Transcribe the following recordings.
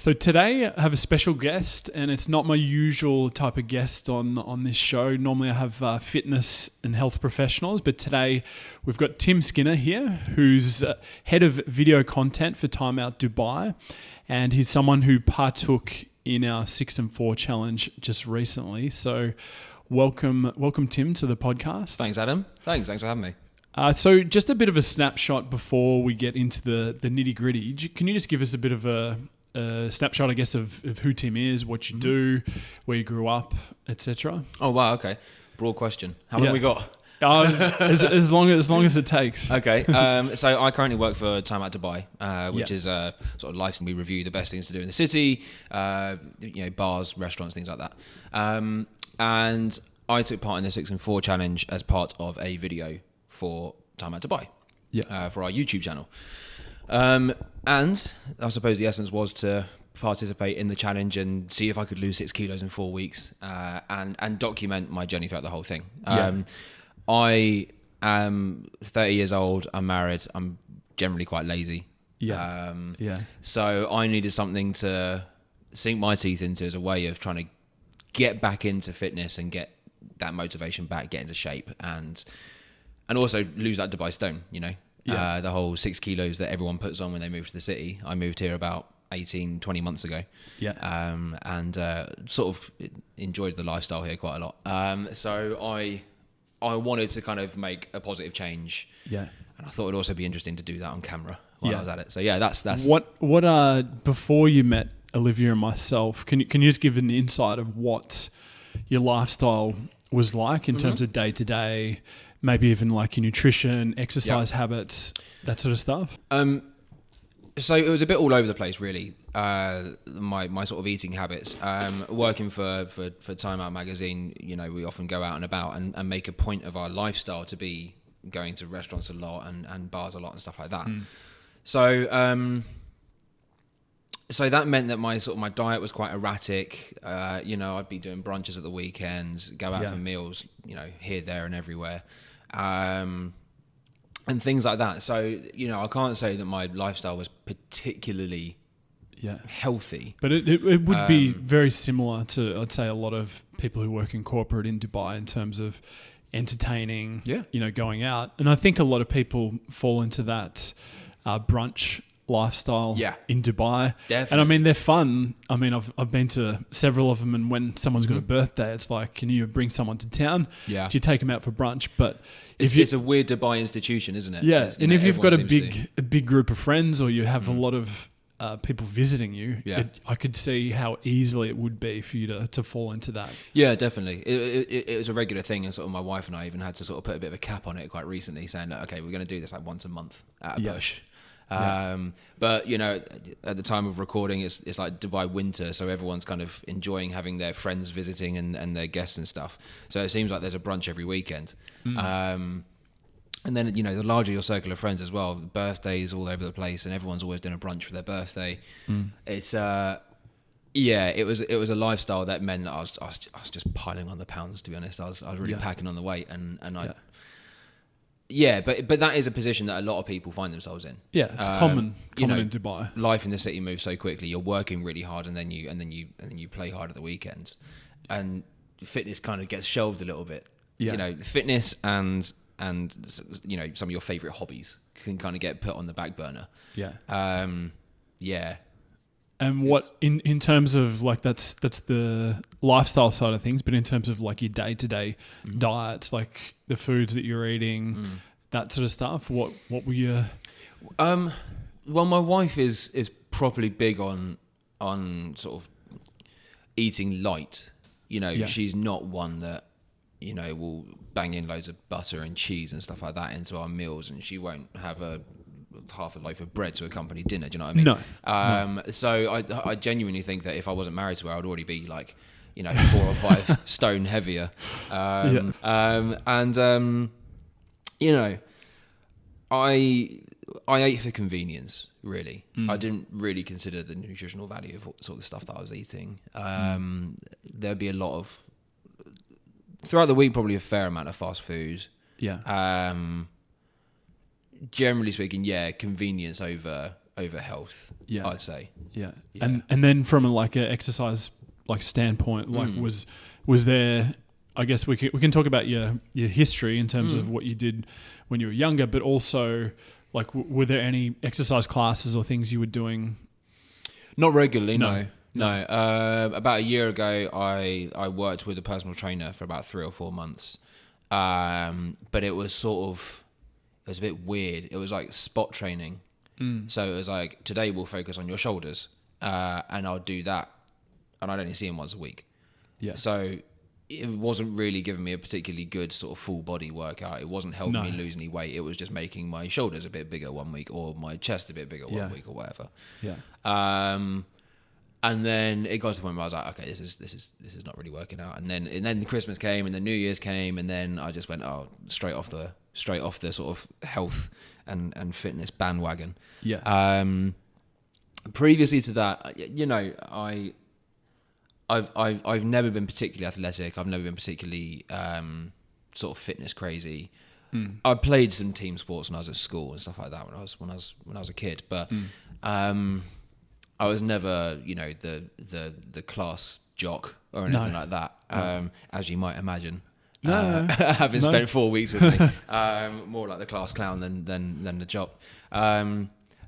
So today I have a special guest, and it's not my usual type of guest on this show. Normally I have fitness and health professionals, but today we've got Tim Skinner here, who's head of video content for Time Out Dubai, and he's someone who partook in our 6 and 4 challenge just recently. So welcome Tim to the podcast. Thanks, Adam. Thanks for having me. So just a bit of a snapshot before we get into the nitty gritty. Can you just give us a bit of a snapshot, I guess, of who Tim is, what you do, where you grew up, etc.? Oh wow, okay. Broad question. How long we got? As long as it takes. Okay. So I currently work for Time Out Dubai, which is a sort of lifestyle. We review the best things to do in the city, bars, restaurants, things like that. And I took part in the 6 and 4 challenge as part of a video for Time Out Dubai, for our YouTube channel. And I suppose the essence was to participate in the challenge and see if I could lose 6 kilos in 4 weeks, and document my journey throughout the whole thing. I am 30 years old. I'm married. I'm generally quite lazy. So I needed something to sink my teeth into as a way of trying to get back into fitness and get that motivation back, get into shape, and also lose that Dubai stone, the whole 6 kilos that everyone puts on when they move to the city. I moved here about 18, 20 months ago. And sort of enjoyed the lifestyle here quite a lot. So I wanted to kind of make a positive change. And I thought it'd also be interesting to do that on camera while I was at it. So that's what before you met Olivia and myself, can you just give an insight of what your lifestyle was like in terms of day to day, maybe even like your nutrition, exercise habits, that sort of stuff? So it was a bit all over the place, really. My sort of eating habits. Working for Time Out magazine, we often go out and about and make a point of our lifestyle to be going to restaurants a lot and bars a lot and stuff like that. So that meant that my diet was quite erratic. I'd be doing brunches at the weekends, go out for meals, here, there, and everywhere. And things like that. So, I can't say that my lifestyle was particularly healthy. But it would be very similar to, I'd say, a lot of people who work in corporate in Dubai in terms of entertaining, going out. And I think a lot of people fall into that brunch lifestyle in Dubai. Definitely. And I mean, they're fun. I mean, I've been to several of them, and when someone's got a birthday, it's like, can you bring someone to town? Do you take them out for brunch? But it's a weird Dubai institution, isn't it? And if you've got a big group of friends, or you have a lot of people visiting you, I could see how easily it would be for you to fall into that. Yeah, definitely. It was a regular thing, and sort of my wife and I even had to sort of put a bit of a cap on it quite recently, saying, okay, we're going to do this like once a month at a push. But at the time of recording, it's like Dubai winter, so everyone's kind of enjoying having their friends visiting and their guests and stuff. So it seems like there's a brunch every weekend. And then the larger your circle of friends as well, birthdays all over the place, and everyone's always doing a brunch for their birthday. It's it was a lifestyle that meant I was just piling on the pounds, to be honest. I was really packing on the weight, and I. But that is a position that a lot of people find themselves in. Yeah, it's common in Dubai. Life in the city moves so quickly. You're working really hard, and then you play hard at the weekends, and fitness kind of gets shelved a little bit. Fitness and some of your favorite hobbies can kind of get put on the back burner. And what in terms of like that's the lifestyle side of things, but in terms of like your day-to-day diets, like the foods that you're eating, that sort of stuff, what were you? Well, my wife is properly big on sort of eating light. She's not one that will bang in loads of butter and cheese and stuff like that into our meals, and she won't have half a loaf of bread to accompany dinner. Do you know what I mean? No. So I genuinely think that if I wasn't married to her, I'd already be like, 4 or 5 stone heavier. I ate for convenience, really. I didn't really consider the nutritional value of what sort of stuff that I was eating. There'd be a lot of, throughout the week, probably a fair amount of fast food. Generally speaking, convenience over over health. Yeah. I'd say. Yeah. Yeah. And then from like an exercise like standpoint, like was there, I guess we can talk about your history in terms of what you did when you were younger, but also like were there any exercise classes or things you were doing? Not regularly, no. About a year ago, I worked with a personal trainer for about 3 or 4 months, but it was it was a bit weird. It was like spot training. So it was like, today we'll focus on your shoulders, and I'll do that, and I'd only see him once a week. Yeah. So it wasn't really giving me a particularly good sort of full body workout. It wasn't helping me lose any weight. It was just making my shoulders a bit bigger one week, or my chest a bit bigger one week, or whatever. Yeah. And then it got to the point where I was like, okay, this is not really working out. And then Christmas came, and then New Year's came, and then I just went, straight off the sort of health and fitness bandwagon. Yeah. Previously to that, you know, I've never been particularly athletic. I've never been particularly sort of fitness crazy. I played some team sports when I was at school and stuff like that when I was a kid, but I was never, you know, the class jock or anything like that. As you might imagine. Having spent 4 weeks with me, more like the class clown than the jock.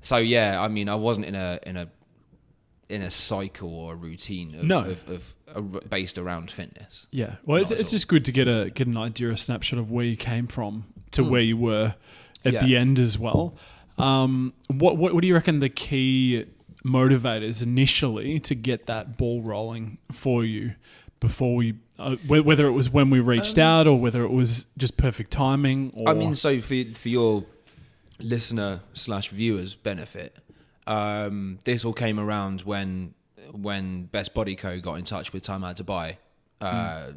So yeah, I mean, I wasn't in a cycle or a routine of based around fitness. Yeah, well, it's just good to get an idea, a snapshot of where you came from to where you were at the end as well. What do you reckon the key motivators initially to get that ball rolling for you before we? Whether it was when we reached out or whether it was just perfect timing. Or... I mean, so for your listener/viewers' benefit, this all came around when Best Body Co got in touch with Time Out to Buy,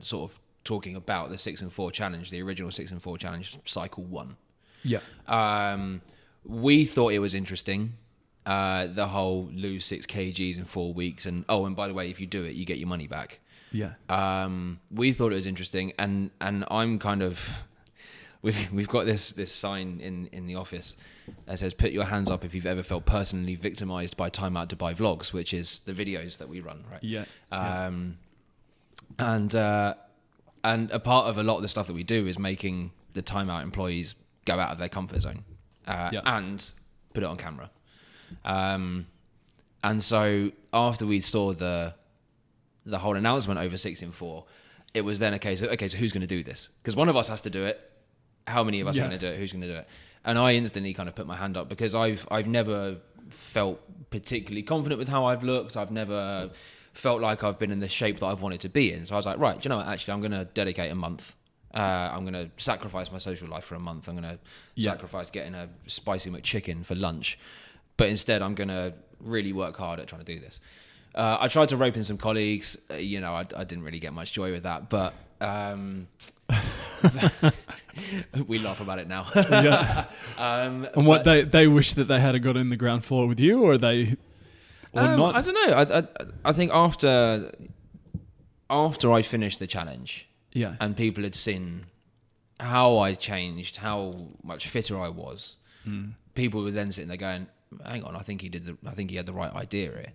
sort of talking about the 6 and 4 challenge, the original 6 and 4 challenge, cycle 1. Yeah. We thought it was interesting. The whole lose 6 kgs in 4 weeks, and by the way, if you do it, you get your money back. Yeah. We thought it was interesting, and I'm kind of, we've got this sign in the office that says, "Put your hands up if you've ever felt personally victimized by Time Out to Buy vlogs," which is the videos that we run, right? Yeah. And a part of a lot of the stuff that we do is making the Time Out employees go out of their comfort zone and put it on camera. And so after we saw the whole announcement over 6 and 4, it was then a case of, okay, so who's going to do this? Because one of us has to do it. How many of us are going to do it? Who's going to do it? And I instantly kind of put my hand up because I've never felt particularly confident with how I've looked. I've never felt like I've been in the shape that I've wanted to be in. So I was like, right, do you know what? Actually, I'm going to dedicate a month. I'm going to sacrifice my social life for a month. I'm going to sacrifice getting a spicy McChicken for lunch. But instead, I'm going to really work hard at trying to do this. I tried to rope in some colleagues. You know, I didn't really get much joy with that, but we laugh about it now. Yeah. And what they wish that they had got in the ground floor with you, or they, or not? I don't know. I think after I finished the challenge, and people had seen how I changed, how much fitter I was, people were then sitting there going, "Hang on, I think he had the right idea here."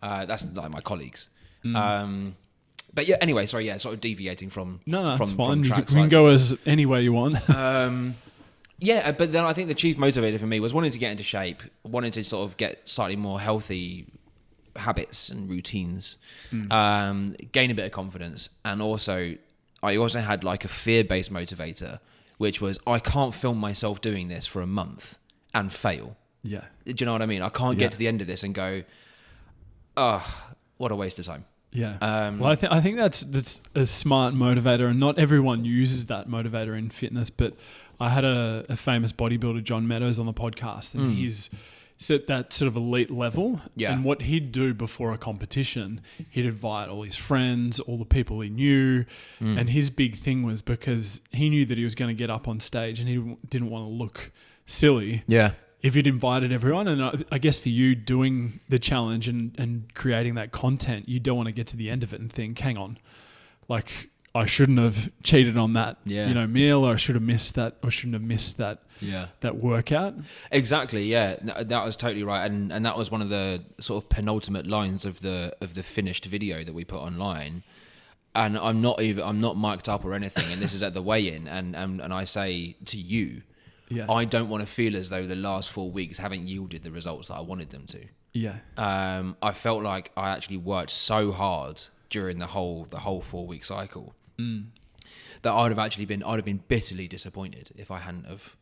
That's like my colleagues. But yeah, anyway, sorry, sort of deviating from that's fine. From tracks. You can go as any way you want. But then I think the chief motivator for me was wanting to get into shape, wanting to sort of get slightly more healthy habits and routines, gain a bit of confidence, and I also had like a fear-based motivator, which was I can't film myself doing this for a month and fail. Yeah. Do you know what I mean? I can't get to the end of this and go, what a waste of time. Yeah. Well, I think that's a smart motivator, and not everyone uses that motivator in fitness. But I had a famous bodybuilder, John Meadows, on the podcast, and he's at that sort of elite level. Yeah. And what he'd do before a competition, he'd invite all his friends, all the people he knew, and his big thing was because he knew that he was going to get up on stage, and he didn't want to look silly. Yeah. If you'd invited everyone, and I guess for you doing the challenge and creating that content, you don't want to get to the end of it and think, hang on, like I shouldn't have cheated on that, Yeah. meal, or I should have missed that, or shouldn't have missed that that workout. Exactly. Yeah, that was totally right, and that was one of the sort of penultimate lines of the finished video that we put online. And I'm not mic'd up or anything, and this is at the weigh-in, and I say to you, I don't want to feel as though the last 4 weeks haven't yielded the results that I wanted them to. Yeah. I felt like I actually worked so hard during the whole 4 week cycle that I'd have been bitterly disappointed if I hadn't have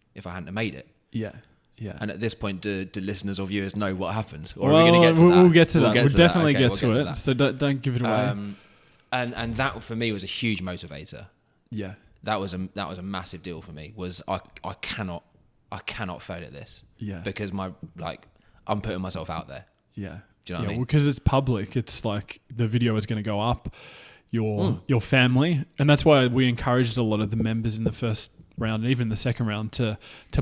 made it. Yeah. Yeah. And at this point, do listeners or viewers know what happened? Or are we going to get to that? We'll get to that. We'll definitely Okay, get to it. So don't give it away. And that for me was a huge motivator. Yeah. That was a massive deal for me. Was I cannot fail at this. Yeah. Because I'm putting myself out there. Yeah. Do you know what I mean? Because it's public. It's like the video is going to go up. Your family, and that's why we encouraged a lot of the members in the first round and even the second round to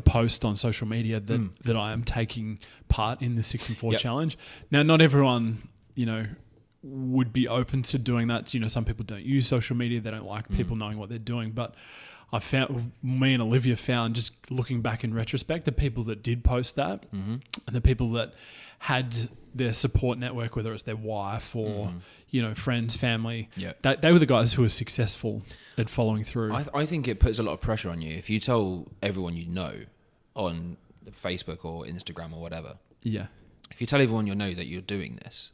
post on social media that I am taking part in the 6 and 4 challenge. Now, not everyone, would be open to doing that. Some people don't use social media; they don't like people knowing what they're doing. But me and Olivia found, just looking back in retrospect, the people that did post that and the people that had their support network, whether it's their wife or friends, family, they were the guys who were successful at following through. I think it puts a lot of pressure on you if you tell everyone you know on Facebook or Instagram or whatever. Yeah. If you tell everyone you know that you're doing this,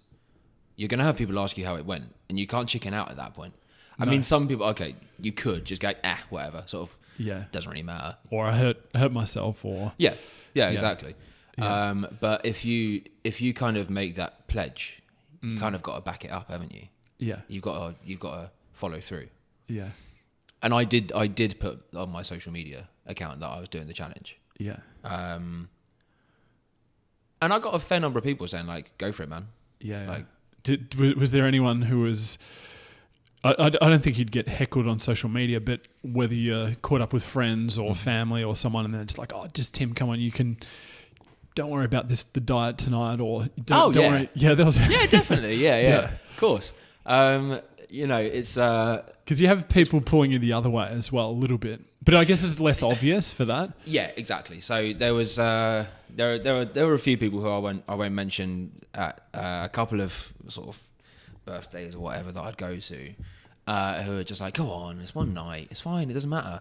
you're going to have people ask you how it went, and you can't chicken out at that point. I mean, some people, you could just go, whatever, sort of, doesn't really matter. Or I hurt myself, or... Yeah, exactly. Yeah. But if you kind of make that pledge, you kind of got to back it up, haven't you? Yeah. You've got to follow through. Yeah. And I did put on my social media account that I was doing the challenge. Yeah. And I got a fair number of people saying, go for it, man. Yeah. Was there anyone who was... I don't think you'd get heckled on social media, but whether you're caught up with friends or family or someone and they're just like, just Tim, come on, don't worry about the diet tonight, or don't worry. Yeah, there was... Yeah, definitely. Yeah. Of course. It's... Because you have people pulling you the other way as well, a little bit. But I guess it's less obvious for that. Yeah, exactly. So there was... there were a few people who I won't mention at a couple of sort of birthdays or whatever that I'd go to, who are just like, go on, it's one night, it's fine, it doesn't matter.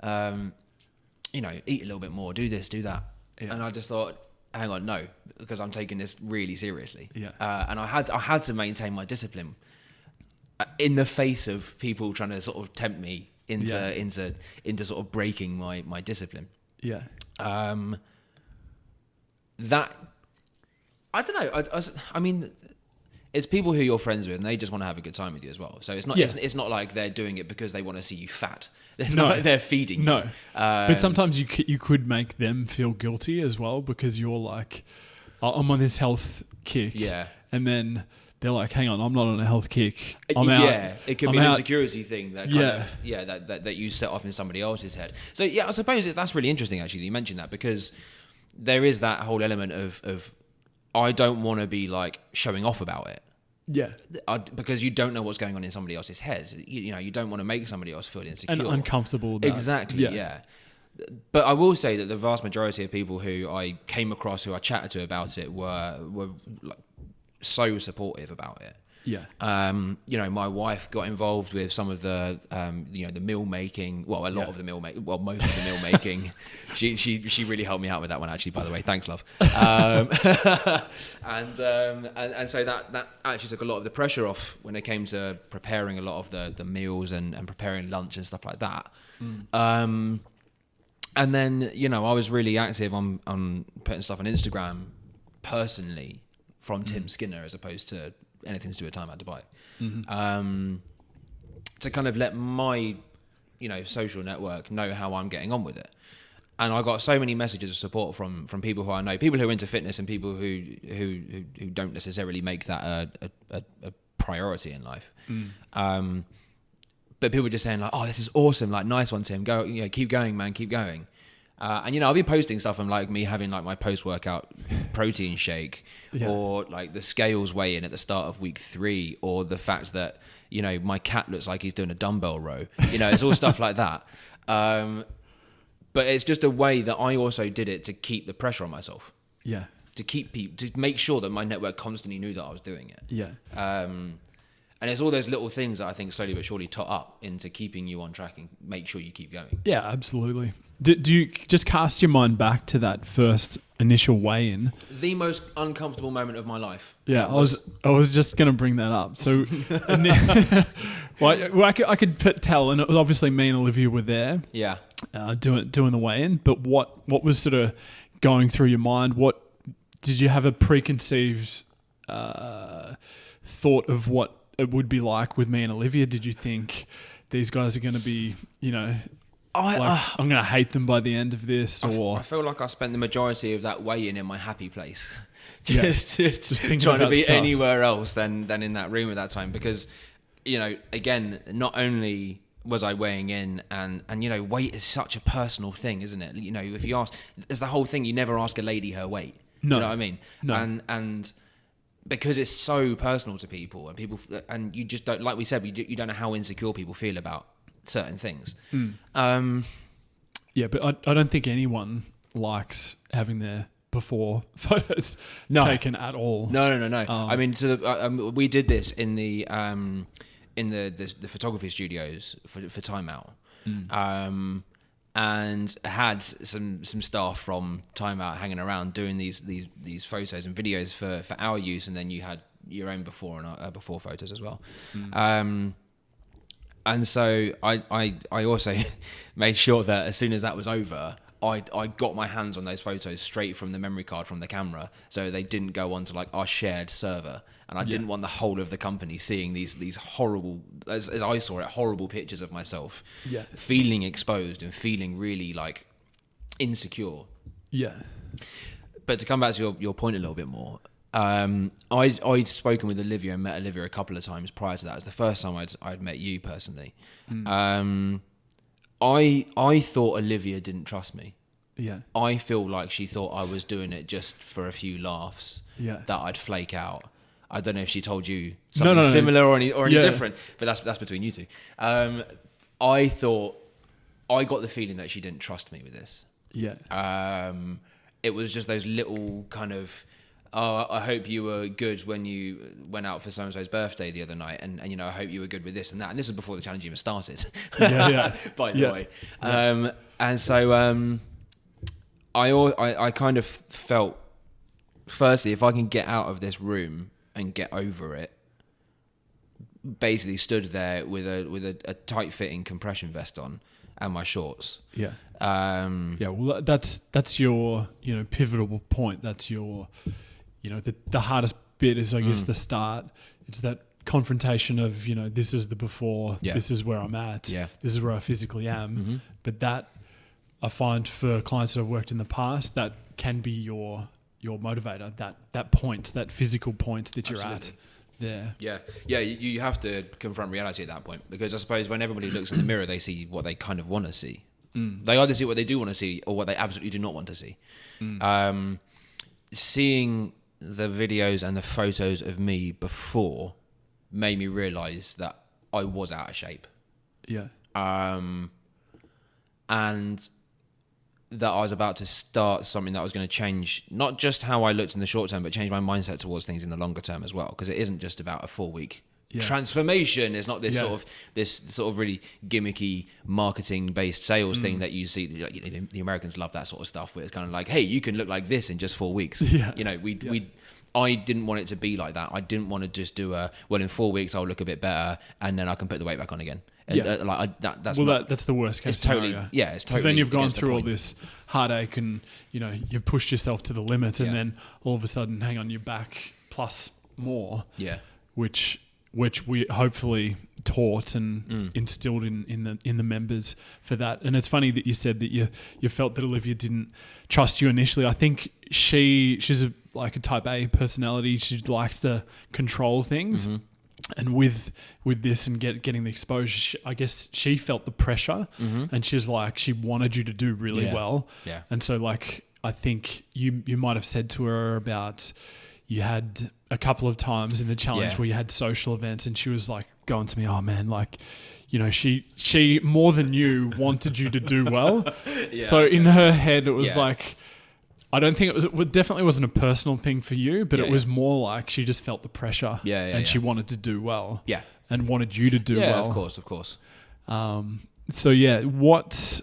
Eat a little bit more, do this, do that. Yeah. And I just thought, hang on, no, because I'm taking this really seriously. Yeah. And I had to maintain my discipline in the face of people trying to sort of tempt me into sort of breaking my discipline. Yeah. That, I don't know. I mean, it's people who you're friends with, and they just want to have a good time with you as well. So it's not it's not like they're doing it because they want to see you fat. It's not like they're feeding you. No. But sometimes you could make them feel guilty as well, because you're like, I'm on this health kick. Yeah. And then they're like, hang on, I'm not on a health kick. I'm out. Yeah. It could be an insecurity thing that that you set off in somebody else's head. So I suppose that's really interesting actually that you mentioned that, because there is that whole element of I don't want to be like showing off about it. Yeah. Because you don't know what's going on in somebody else's head. You don't want to make somebody else feel insecure. And uncomfortable. About. Exactly, yeah. But I will say that the vast majority of people who I came across, who I chatted to about it, were like so supportive about it. Yeah. My wife got involved with some of the, the meal making. Well, a lot of the meal making. Well, most of the meal making. She really helped me out with that one, actually. By the way, thanks, love. And so that actually took a lot of the pressure off when it came to preparing a lot of the meals and preparing lunch and stuff like that. And then I was really active on putting stuff on Instagram personally from Tim Skinner, as opposed to anything to do with Time Out Dubai, to kind of let my, social network know how I'm getting on with it. And I got so many messages of support from people who I know, people who are into fitness and people who don't necessarily make that a priority in life. But people were just saying like, oh, this is awesome. Like, nice one, Tim. Go, keep going, man. Keep going. And I'll be posting stuff on like me having like my post-workout protein shake, or like the scales weigh in at the start of week 3, or the fact that you know, my cat looks like he's doing a dumbbell row. You know, it's all stuff like that. But it's just a way that I also did it to keep the pressure on myself. Yeah. To keep people, to make sure that my network constantly knew that I was doing it. Yeah. And it's all those little things that I think slowly but surely tot up into keeping you on track and make sure you keep going. Yeah, absolutely. Do you just cast your mind back to that first initial weigh-in? The most uncomfortable moment of my life. Yeah, I was just going to bring that up. So, well, I could tell, and it was obviously me and Olivia were there. Yeah. Doing the weigh-in. But what was sort of going through your mind? What did you have a preconceived thought of what it would be like with me and Olivia? Did you think these guys are going to be, you know, I'm going to hate them by the end of this? Or I feel like I spent the majority of that weigh-in in my happy place. Just thinking trying to be stuff. anywhere else than in that room at that time. Because, you know, again, not only was I weighing in and you know, weight is such a personal thing, isn't it? You know, if you ask, it's the whole thing, you never ask a lady her weight. No. Do you know what I mean? No. And because it's so personal to people and you just don't, like we said, you don't know how insecure people feel about certain things. Yeah, but I don't think anyone likes having their before photos taken at all. No. I mean, we did this in the photography studios for Time Out. And had some staff from Time Out hanging around doing these photos and videos for our use, and then you had your own before and before photos as well. And so I also made sure that as soon as that was over, I got my hands on those photos straight from the memory card from the camera, so they didn't go onto like our shared server. And I didn't want the whole of the company seeing these horrible, as I saw it, horrible pictures of myself, feeling exposed and feeling really like insecure. Yeah. But to come back to your point a little bit more, I'd spoken with Olivia and met Olivia a couple of times prior to that. It was the first time I'd met you personally. I thought Olivia didn't trust me. Yeah. I feel like she thought I was doing it just for a few laughs. Yeah. That I'd flake out. I don't know if she told you something similar or any different, but that's between you two. I thought, I got the feeling that she didn't trust me with this. Yeah. It was just those little kind of, I hope you were good when you went out for so-and-so's birthday the other night, and you know, I hope you were good with this and that. And this is before the challenge even started, by the way. And so I kind of felt, firstly, if I can get out of this room and get over it, basically stood there with a tight-fitting compression vest on and my shorts. Yeah. Well, that's your, you know, pivotal point. That's your, you know, the hardest bit is, I guess, the start. It's that confrontation of, you know, this is the before, this is where I'm at, this is where I physically am. But that, I find for clients that I've worked in the past, that can be your motivator, that point, that physical point that you're at there. Yeah, you have to confront reality at that point, because I suppose when everybody looks in the mirror, they see what they kind of want to see. They either see what they do want to see or what they absolutely do not want to see. Seeing the videos and the photos of me before made me realise that I was out of shape. Yeah. And that I was about to start something that was going to change not just how I looked in the short term, but change my mindset towards things in the longer term as well. Because it isn't just about a 4-week transformation. It's not this sort of really gimmicky marketing based sales thing that you see. Like, you know, the Americans love that sort of stuff, where it's kind of like, hey, you can look like this in just 4 weeks. You know, I didn't want it to be like that. I didn't want to just do in 4 weeks I'll look a bit better and then I can put the weight back on again. That's the worst case scenario. It's totally. Because then you've gone through all this heartache and, you know, you've pushed yourself to the limit, and then all of a sudden, hang on, you're back plus more. Yeah. Which we hopefully taught and instilled in the members for that. And it's funny that you said that you felt that Olivia didn't trust you initially. I think she's like a type A personality. She likes to control things. And with this and getting the exposure, I guess she felt the pressure, and she's like, she wanted you to do really well. Yeah. And so, like, I think you might have said to her about, you had a couple of times in the challenge Yeah. where you had social events, and she was like going to me, "Oh man, like, you know, she more than you wanted you to do well." So in her head, it was Yeah. like, I don't think it definitely wasn't a personal thing for you, but it was more like she just felt the pressure, and she wanted to do well, and wanted you to do well. Yeah, of course. So yeah, what?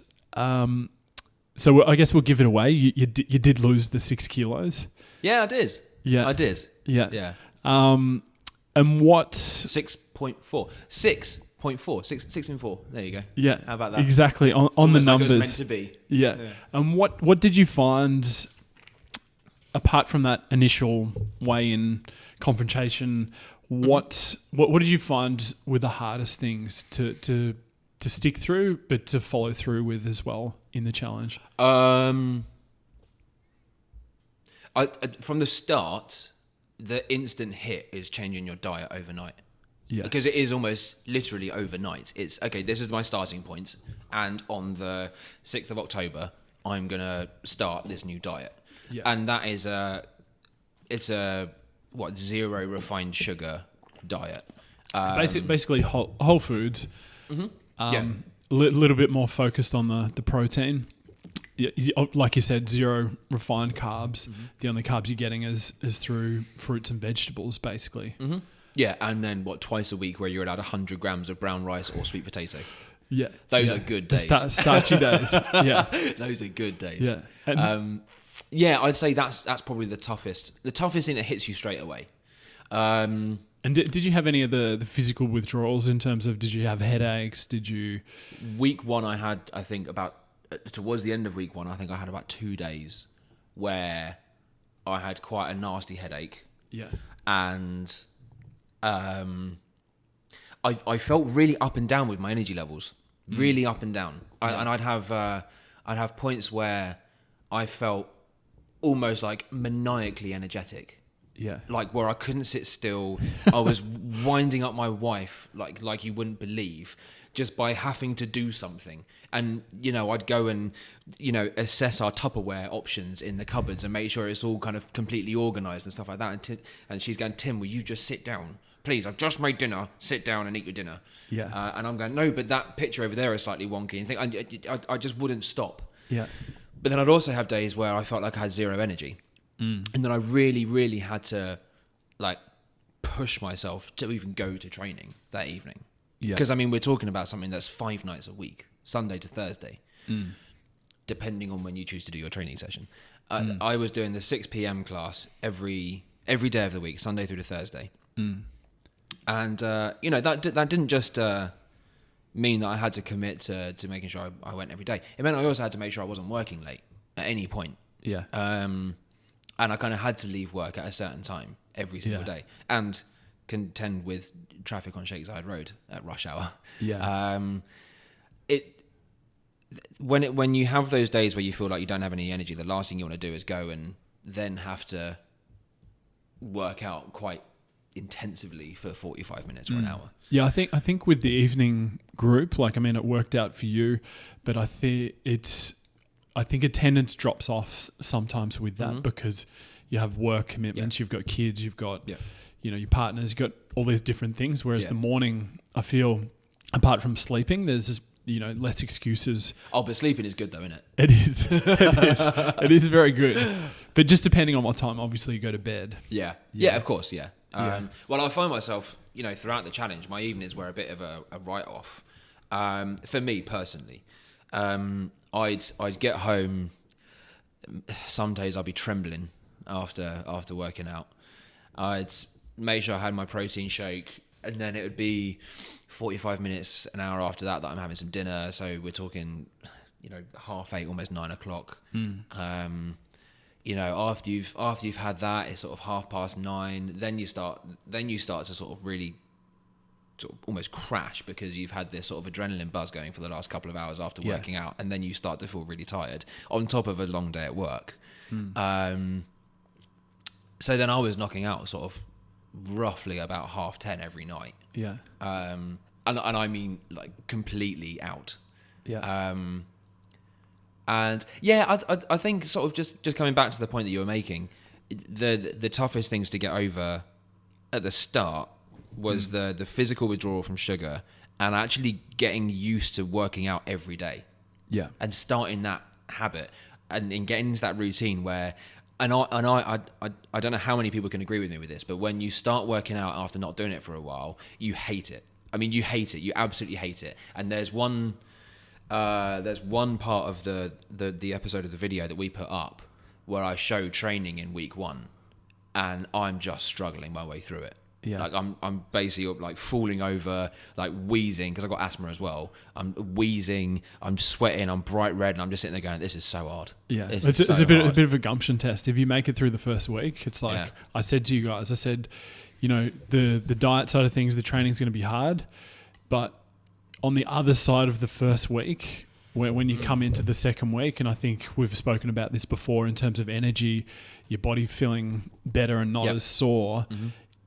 So I guess we'll give it away. You did lose the 6 kilos. Yeah, I did. Yeah, I did. Yeah. And what? 6.4. 6.4. 6 and 4. There you go. Yeah. How about that? Exactly on the numbers. Like it was meant to be. Yeah. And what did you find apart from that initial weigh-in confrontation? What did you find were the hardest things to stick through, but to follow through with as well in the challenge? I from the start, the instant hit is changing your diet overnight. Yeah. Because it is almost literally overnight. It's okay, this is my starting point, and on the 6th of October, I'm going to start this new diet. Yeah. And that is it's a zero refined sugar diet. Basically whole foods. Mm-hmm. Little bit more focused on the protein. Yeah, like you said, zero refined carbs. Mm-hmm. The only carbs you're getting is through fruits and vegetables, basically. Mm-hmm. Yeah, and then twice a week where you're allowed 100 grams of brown rice or sweet potato. Yeah, those are good days. Starchy days. Yeah, those are good days. Yeah, and I'd say that's probably the toughest thing that hits you straight away. And did you have any of the physical withdrawals in terms of, did you have headaches? Did you? Week 1, I had, I think towards the end of week 1, I think I had about 2 days where I had quite a nasty headache. Yeah. And I felt really up and down with my energy levels, really up and down. And I'd have points where I felt almost like maniacally energetic. Yeah. Like where I couldn't sit still. I was winding up my wife like you wouldn't believe, just by having to do something. And, I'd go and, assess our Tupperware options in the cupboards and make sure it's all kind of completely organised and stuff like that. And she's going, "Tim, will you just sit down? Please, I've just made dinner. Sit down and eat your dinner." Yeah. And I'm going, "No, but that picture over there is slightly wonky." And I just wouldn't stop. Yeah. But then I'd also have days where I felt like I had zero energy. And then I really, really had to push myself to even go to training that evening. Yeah. Because we're talking about something that's 5 nights a week, Sunday to Thursday, depending on when you choose to do your training session. I was doing the 6 p.m. class every day of the week, Sunday through to Thursday. And that didn't just mean that I had to commit to making sure I went every day. It meant I also had to make sure I wasn't working late at any point. Yeah. And I kind of had to leave work at a certain time every single day, and contend with traffic on Shakeside Road at rush hour. Yeah. When you have those days where you feel like you don't have any energy, the last thing you want to do is go and then have to work out quite intensively for 45 minutes or an hour. Yeah, I think with the evening group, it worked out for you, but I think attendance drops off sometimes with that because you have work commitments, you've got kids, you've got your partners, you've got all these different things. Whereas the morning, I feel, apart from sleeping, there's less excuses. Oh, but sleeping is good though, isn't it? It is. It is very good. But just depending on what time, obviously, you go to bed. Yeah, of course, yeah. Well, I find myself, throughout the challenge, my evenings were a bit of a write-off. For me personally, I'd get home. Some days I'd be trembling after working out. I'd make sure I had my protein shake, and then it would be 45 minutes, an hour after that I'm having some dinner. So we're talking, 8:30, almost 9 o'clock. After you've had that, it's sort of 9:30. Then you start to sort of really sort of almost crash because you've had this sort of adrenaline buzz going for the last couple of hours after working out, and then you start to feel really tired on top of a long day at work. So then I was knocking out sort of roughly about 10:30 every night. Yeah. And I mean completely out. Yeah. And yeah, I think sort of just coming back to the point that you were making, the toughest things to get over at the start was the physical withdrawal from sugar and actually getting used to working out every day. Yeah. And starting that habit and getting into that routine where, I don't know how many people can agree with me with this, but when you start working out after not doing it for a while, you hate it. I mean, you hate it. You absolutely hate it. And there's one part of the episode of the video that we put up where I show training in week 1, and I'm just struggling my way through it. Yeah. Like I'm basically like falling over, like wheezing, because I've got asthma as well. I'm wheezing, I'm sweating, I'm bright red, and I'm just sitting there going, this is so hard. Yeah. It's a bit of a gumption test. If you make it through the first week, it's like, I said to you guys, I said, you know, the diet side of things, the training's going to be hard, but on the other side of the first week, when you come into the second week, and I think we've spoken about this before in terms of energy, your body feeling better and not as sore,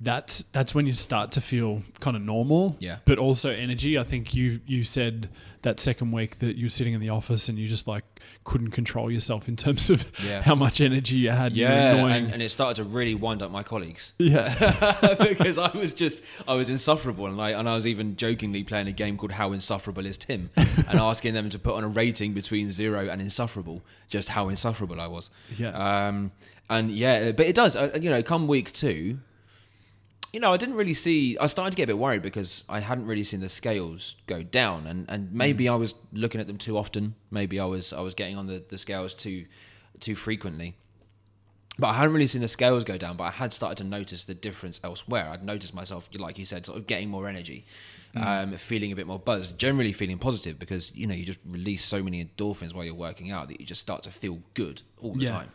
that's when you start to feel kind of normal. Yeah. But also energy. I think you said that second week that you were sitting in the office and you just like couldn't control yourself in terms of how much energy you had. Yeah, and it started to really wind up my colleagues. Yeah. Because I was insufferable, and I was even jokingly playing a game called How Insufferable is Tim, and asking them to put on a rating between 0 and insufferable, just how insufferable I was. Yeah. But it does, come week 2, I didn't really see. I started to get a bit worried because I hadn't really seen the scales go down, and maybe I was looking at them too often. Maybe I was getting on the scales too frequently. But I hadn't really seen the scales go down. But I had started to notice the difference elsewhere. I'd noticed myself, like you said, sort of getting more energy, feeling a bit more buzzed, generally feeling positive because you just release so many endorphins while you're working out that you just start to feel good all the time.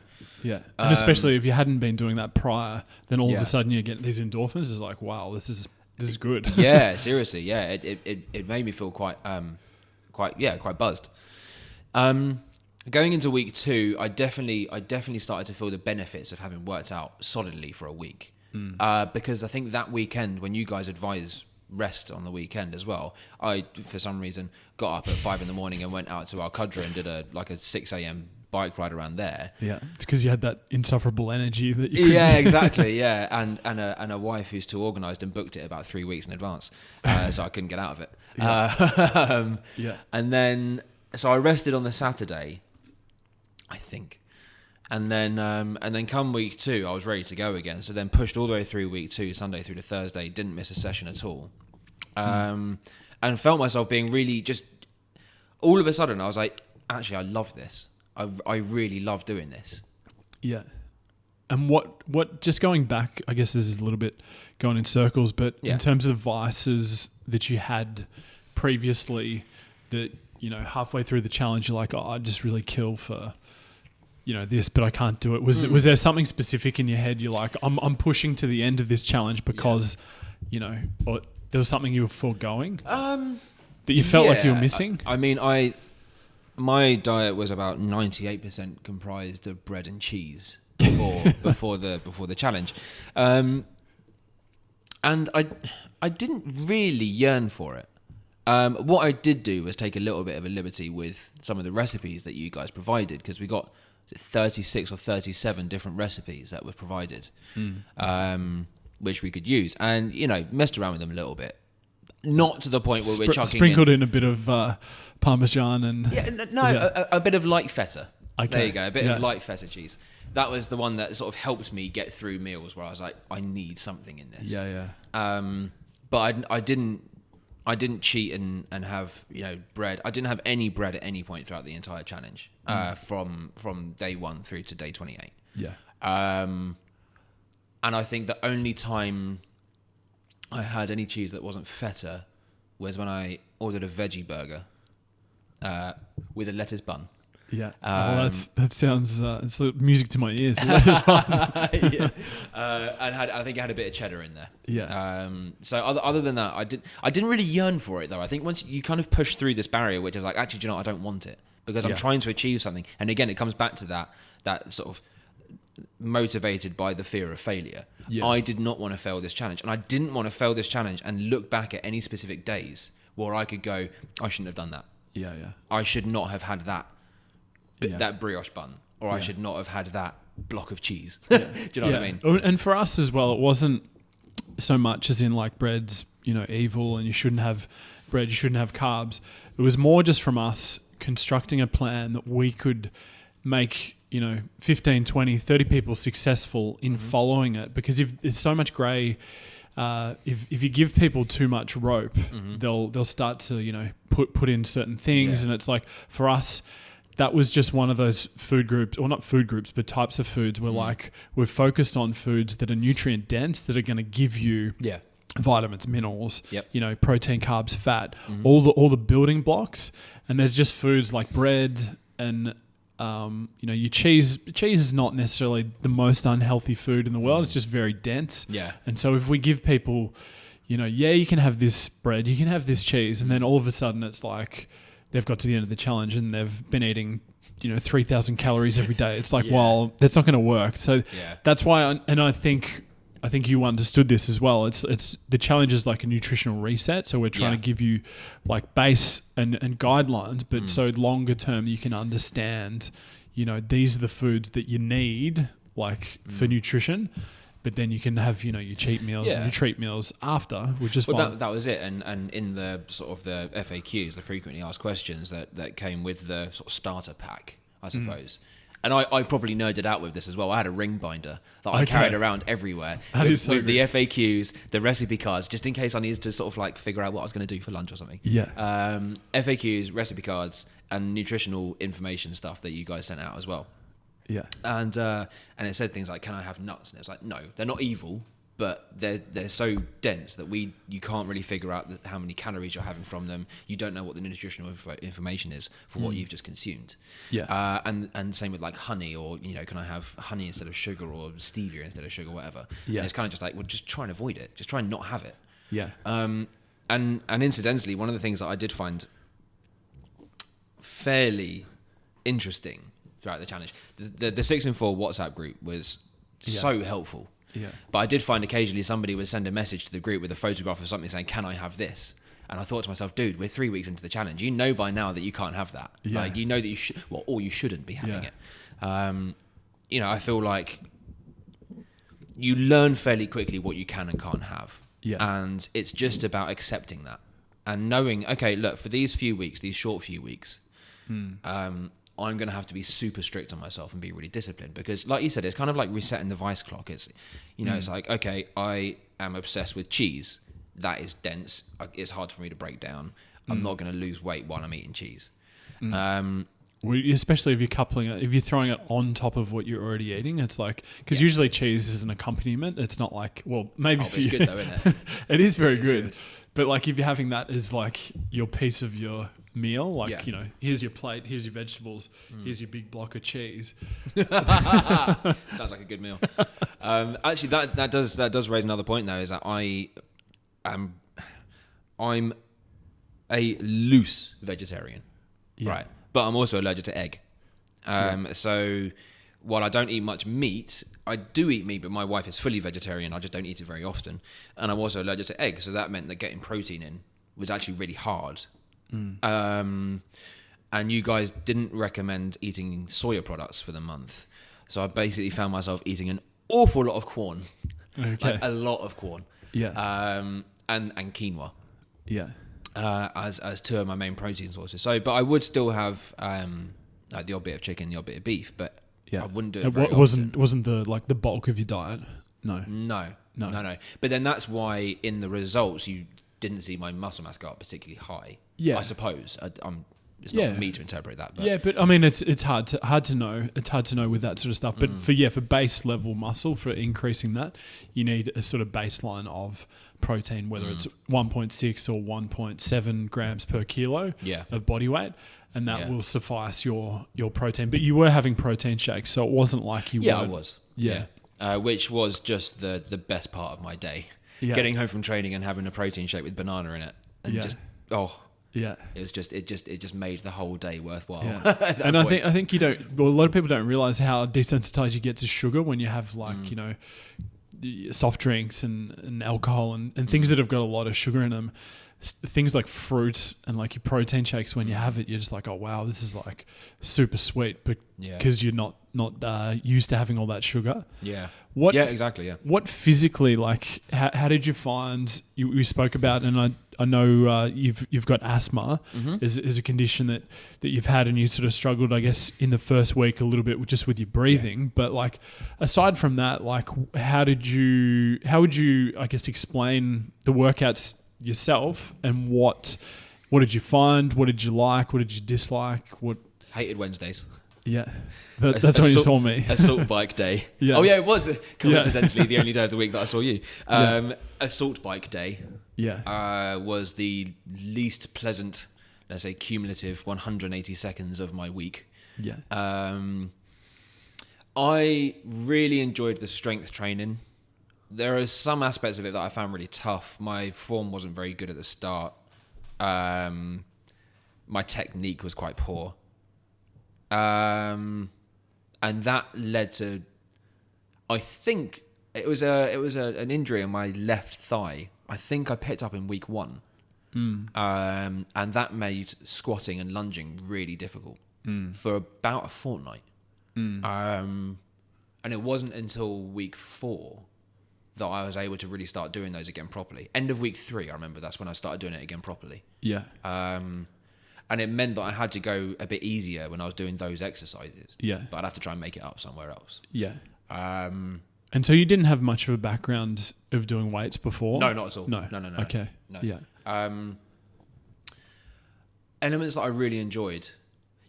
Yeah, and especially if you hadn't been doing that prior, then all of a sudden you get these endorphins. It's like, wow, this is good. Yeah, seriously, yeah. It made me feel quite buzzed. Going into week 2, I definitely started to feel the benefits of having worked out solidly for a week. Because I think that weekend, when you guys advise rest on the weekend as well, I for some reason got up at 5 a.m. and went out to Alcudra and did a 6 a.m. bike ride around there. Yeah, it's because you had that insufferable energy that you exactly. Yeah, and a wife who's too organised and booked it about 3 weeks in advance, so I couldn't get out of it. And then so I rested on the Saturday, I think, and then come week 2 I was ready to go again. So then pushed all the way through week 2, Sunday through to Thursday, didn't miss a session at all, and felt myself being really just all of a sudden I was like, actually I love this. I really love doing this. Yeah. And what just going back, I guess this is a little bit going in circles, but in terms of the vices that you had previously that, halfway through the challenge, you're like, I just really kill for, this, but I can't do it. Was there something specific in your head? You're like, I'm pushing to the end of this challenge because, or there was something you were foregoing that you felt like you were missing? My diet was about 98% comprised of bread and cheese before the challenge, and I didn't really yearn for it. What I did do was take a little bit of a liberty with some of the recipes that you guys provided, because we got 36 or 37 different recipes that were provided, which we could use, and messed around with them a little bit. Not to the point where we're chucking sprinkled in a bit of Parmesan and a bit of light feta. Okay. There you go, a bit of light feta cheese. That was the one that sort of helped me get through meals where I was like, I need something in this. But I didn't cheat and have bread. I didn't have any bread at any point throughout the entire challenge, from day 1 through to day 28. And I think the only time I had any cheese that wasn't feta was when I ordered a veggie burger with a lettuce bun. Yeah, that sounds it's music to my ears. Lettuce bun. And I think it had a bit of cheddar in there. Yeah. So other than that, I didn't really yearn for it though. I think once you kind of push through this barrier, which is like, actually, do you know what? I don't want it because I'm trying to achieve something. And again, it comes back to that sort of motivated by the fear of failure. I did not want to fail this challenge, and I didn't want to fail this challenge and look back at any specific days where I could go, I shouldn't have done that. I should not have had that brioche bun, or I should not have had that block of cheese. Do you know what I mean? And for us as well, it wasn't so much as in like bread's, evil and you shouldn't have bread, you shouldn't have carbs. It was more just from us constructing a plan that we could make, 15, 20, 30 people successful in following it. Because if there's so much grey, if you give people too much rope, they'll start to, put in certain things. And it's like, for us, that was just one of those food groups, or not food groups, but types of foods where like we're focused on foods that are nutrient dense, that are going to give you vitamins, minerals, protein, carbs, fat, all the building blocks. And there's just foods like bread and your cheese. Cheese is not necessarily the most unhealthy food in the world. It's just very dense. Yeah. And so if we give people, you can have this bread, you can have this cheese, and then all of a sudden it's like they've got to the end of the challenge and they've been eating, 3,000 calories every day. It's like, well, that's not going to work. So that's why, I think you understood this as well. It's the challenge is like a nutritional reset. So we're trying to give you like base and guidelines, but so longer term you can understand, these are the foods that you need for nutrition. But then you can have, your cheat meals and your treat meals after, which is fine. That was it. And in the sort of the FAQs, the frequently asked questions that came with the sort of starter pack, I suppose. And I probably nerded out with this as well. I had a ring binder that I carried around everywhere with the FAQs, the recipe cards, just in case I needed to sort of like figure out what I was going to do for lunch or something. Yeah. FAQs, recipe cards, and nutritional information stuff that you guys sent out as well. Yeah. And it said things like, can I have nuts? And it's like, no, they're not evil, but they're so dense that you can't really figure out how many calories you're having from them. You don't know what the nutritional information is for what you've just consumed. Yeah. And same with like honey, or can I have honey instead of sugar, or stevia instead of sugar, whatever. Yeah. And it's kind of just like, well, just try and avoid it. Just try and not have it. Yeah. And incidentally, one of the things that I did find fairly interesting throughout the challenge, the 6 in 4 WhatsApp group was so helpful. Yeah. But I did find occasionally somebody would send a message to the group with a photograph of something saying, can I have this? And I thought to myself, dude, we're 3 weeks into the challenge. You know by now that you can't have that. Yeah. Like, you know that you should, or you shouldn't be having it. I feel like you learn fairly quickly what you can and can't have. Yeah. And it's just about accepting that and knowing, okay, look, for these short few weeks, I'm going to have to be super strict on myself and be really disciplined, because like you said, it's kind of like resetting the vice clock. It's, it's like, okay, I am obsessed with cheese. That is dense. It's hard for me to break down. I'm not going to lose weight while I'm eating cheese. Especially if you're throwing it on top of what you're already eating, it's like, because usually cheese is an accompaniment. It's not like, well, maybe for it's you. good though, isn't it? It is very good. But like, if you're having that as like your piece of your meal, like, here's your plate, here's your vegetables, here's your big block of cheese. Sounds like a good meal. Actually, that does raise another point though, is that I'm a loose vegetarian, right? But I'm also allergic to egg. So while I don't eat much meat, I do eat meat, but my wife is fully vegetarian. I just don't eat it very often. And I'm also allergic to egg. So that meant that getting protein in was actually really hard. And you guys didn't recommend eating soya products for the month. So I basically found myself eating an awful lot of corn. Okay. Like a lot of corn. Yeah. And quinoa. Yeah. As 2 of my main protein sources. So, but I would still have like the odd bit of chicken, the odd bit of beef, but I wouldn't do it very often. Wasn't the bulk of your diet? No. But then that's why in the results you didn't see my muscle mass go up particularly high. Yeah, I suppose. It's not for me to interpret that. But. But I mean, it's hard to know. It's hard to know with that sort of stuff. But for base level muscle, for increasing that, you need a sort of baseline of protein, whether it's 1.6 or 1.7 grams per kilo of body weight, and that will suffice your protein. But you were having protein shakes, so it wasn't like you. Yeah, I was. Yeah. Which was just the best part of my day. Yeah. Getting home from training and having a protein shake with banana in it, and it just made the whole day worthwhile. Yeah. And I think you don't. Well, a lot of people don't realize how desensitized you get to sugar when you have soft drinks and alcohol and things that have got a lot of sugar in them. things like fruit and like your protein shakes, when you have it, you're just like, oh wow, this is like super sweet, but because you're not used to having all that sugar. Yeah. What? Yeah, exactly. Yeah. What physically, like, how did you find? We spoke about, and I know you've got asthma is a condition that you've had, and you sort of struggled, I guess, in the first week a little bit just with your breathing. Yeah. But like, aside from that, like, how would you, I guess, explain the workouts yourself, and what did you find? What did you like? What did you dislike? What hated Wednesdays. Yeah, that's when you saw me. Assault bike day. Yeah. Oh yeah, it was coincidentally the only day of the week that I saw you. Assault bike day. Yeah. Was the least pleasant, let's say, cumulative 180 seconds of my week. Yeah. I really enjoyed the strength training. There are some aspects of it that I found really tough. My form wasn't very good at the start. My technique was quite poor. And that led to, I think it was an injury on my left thigh. I think I picked up in week 1. And that made squatting and lunging really difficult for about a fortnight. And it wasn't until week 4 that I was able to really start doing those again properly. End of week 3, I remember, that's when I started doing it again properly. Yeah. And it meant that I had to go a bit easier when I was doing those exercises. Yeah. But I'd have to try and make it up somewhere else. Yeah. And so you didn't have much of a background of doing weights before? No, not at all. No. Okay. No. Yeah. Elements that I really enjoyed.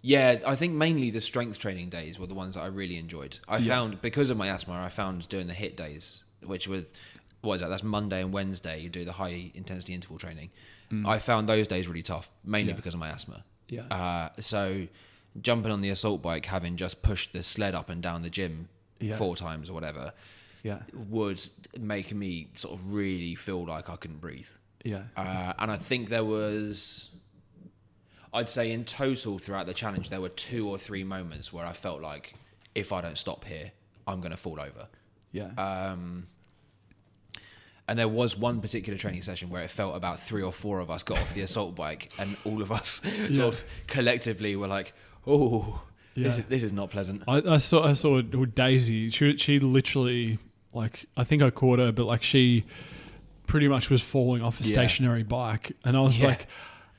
Yeah, I think mainly the strength training days were the ones that I really enjoyed. I found, because of my asthma, I found doing the HIIT days, which was, what is that? That's Monday and Wednesday. You do the high intensity interval training. I found those days really tough, mainly because of my asthma. Yeah. So jumping on the assault bike, having just pushed the sled up and down the gym 4 times or whatever, would make me sort of really feel like I couldn't breathe. Yeah. And I think there was, I'd say in total throughout the challenge, there were 2 or 3 moments where I felt like, if I don't stop here, I'm going to fall over. Yeah. And there was one particular training session where it felt about 3 or 4 of us got off the assault bike, and all of us sort of collectively were like, "Oh, this is not pleasant." I saw Daisy. She literally, like, I think I caught her, but like, she pretty much was falling off a stationary bike, and I was like,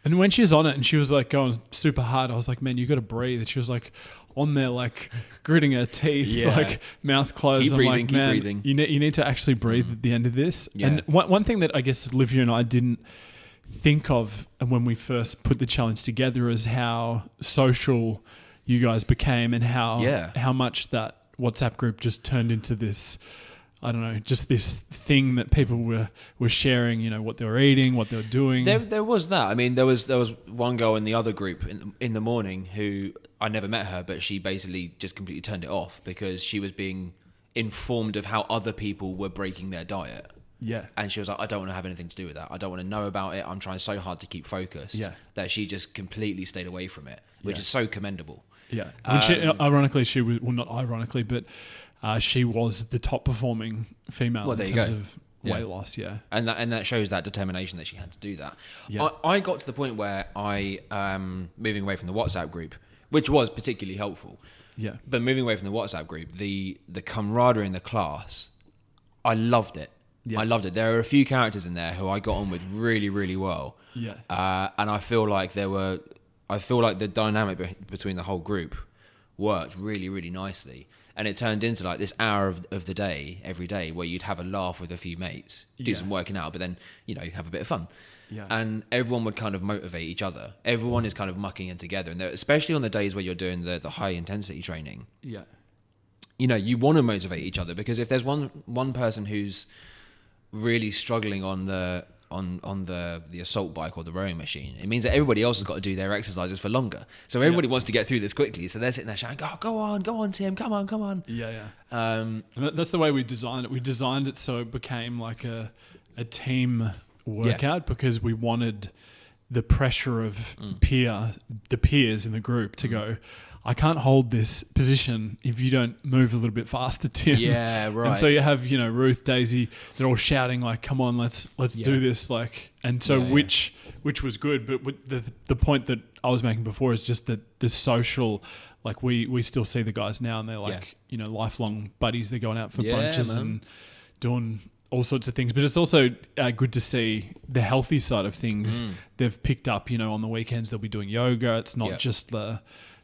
and when she was on it and she was like going super hard, I was like, "Man, you got to breathe." And she was like on there, like gritting her teeth, like mouth closed. Keep breathing, keep breathing. You need to actually breathe at the end of this. Yeah. And one thing that I guess Olivia and I didn't think of when we first put the challenge together is how social you guys became, and how much that WhatsApp group just turned into this, I don't know, just this thing that people were sharing, you know, what they were eating, what they were doing. There was that. I mean, there was one girl in the other group in the morning who, I never met her, but she basically just completely turned it off because she was being informed of how other people were breaking their diet. Yeah. And she was like, I don't want to have anything to do with that. I don't want to know about it. I'm trying so hard to keep focused that she just completely stayed away from it, which is so commendable. Yeah. Ironically, she was, well, not ironically, but she was the top performing female in terms of weight loss. Yeah. And that shows that determination that she had to do that. Yeah. I got to the point where moving away from the WhatsApp group, which was particularly helpful. Yeah. But moving away from the WhatsApp group, the camaraderie in the class, I loved it. Yeah. I loved it. There are a few characters in there who I got on with really, really well. Yeah. And I feel like the dynamic between the whole group worked really, really nicely. And it turned into like this hour of the day, every day, where you'd have a laugh with a few mates, do some working out, but then, you know, have a bit of fun. Yeah. And everyone would kind of motivate each other. Everyone is kind of mucking in together. And especially on the days where you're doing the high intensity training, you know, you want to motivate each other, because if there's one person who's really struggling on the assault bike or the rowing machine, it means that everybody else has got to do their exercises for longer. So everybody wants to get through this quickly. So they're sitting there shouting, "Oh, go on, Tim, come on." Yeah. And that's the way we designed it. We designed it so it became like a team workout, because we wanted the pressure of the peers in the group to go, I can't hold this position if you don't move a little bit faster, Tim. Yeah, right. And so you have, Ruth, Daisy, they're all shouting like, come on, let's do this. Like, and so which was good. But the point that I was making before is just that the social, like we still see the guys now and they're like, lifelong buddies. They're going out for brunches and doing all sorts of things. But it's also good to see the healthy side of things. They've picked up, on the weekends they'll be doing yoga. It's not just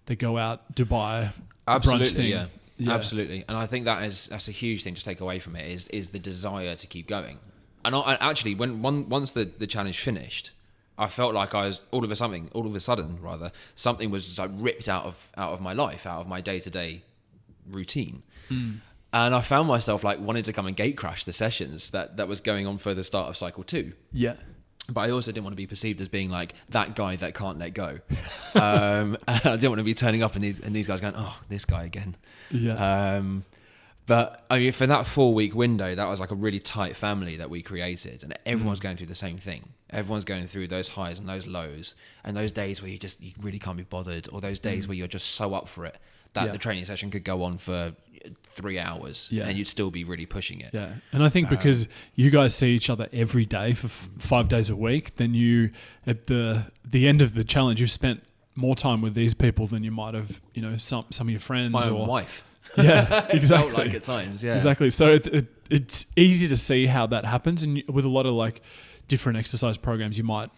they go out Dubai brunch thing. Yeah. Absolutely. And I think that's a huge thing to take away from it is the desire to keep going. And I actually, once the challenge finished, I felt like I was all of a sudden something was just like ripped out of my life, out of my day-to-day routine. And I found myself like wanting to come and gate crash the sessions that was going on for the start of cycle 2. Yeah. But I also didn't want to be perceived as being like that guy that can't let go. I didn't want to be turning up and these guys going, oh, this guy again. Yeah. But I mean, for that 4-week window, that was like a really tight family that we created, and everyone's going through the same thing. Everyone's going through those highs and those lows, and those days where you really can't be bothered, or those days where you're just so up for it that the training session could go on for 3 hours, and you'd still be really pushing it. Yeah, and I think because you guys see each other every day for 5 days a week, then you at the end of the challenge, you've spent more time with these people than you might have, some of your friends My or own wife. Yeah, exactly. Felt like at times, yeah. Exactly. So it's easy to see how that happens, and with a lot of like different exercise programs, you might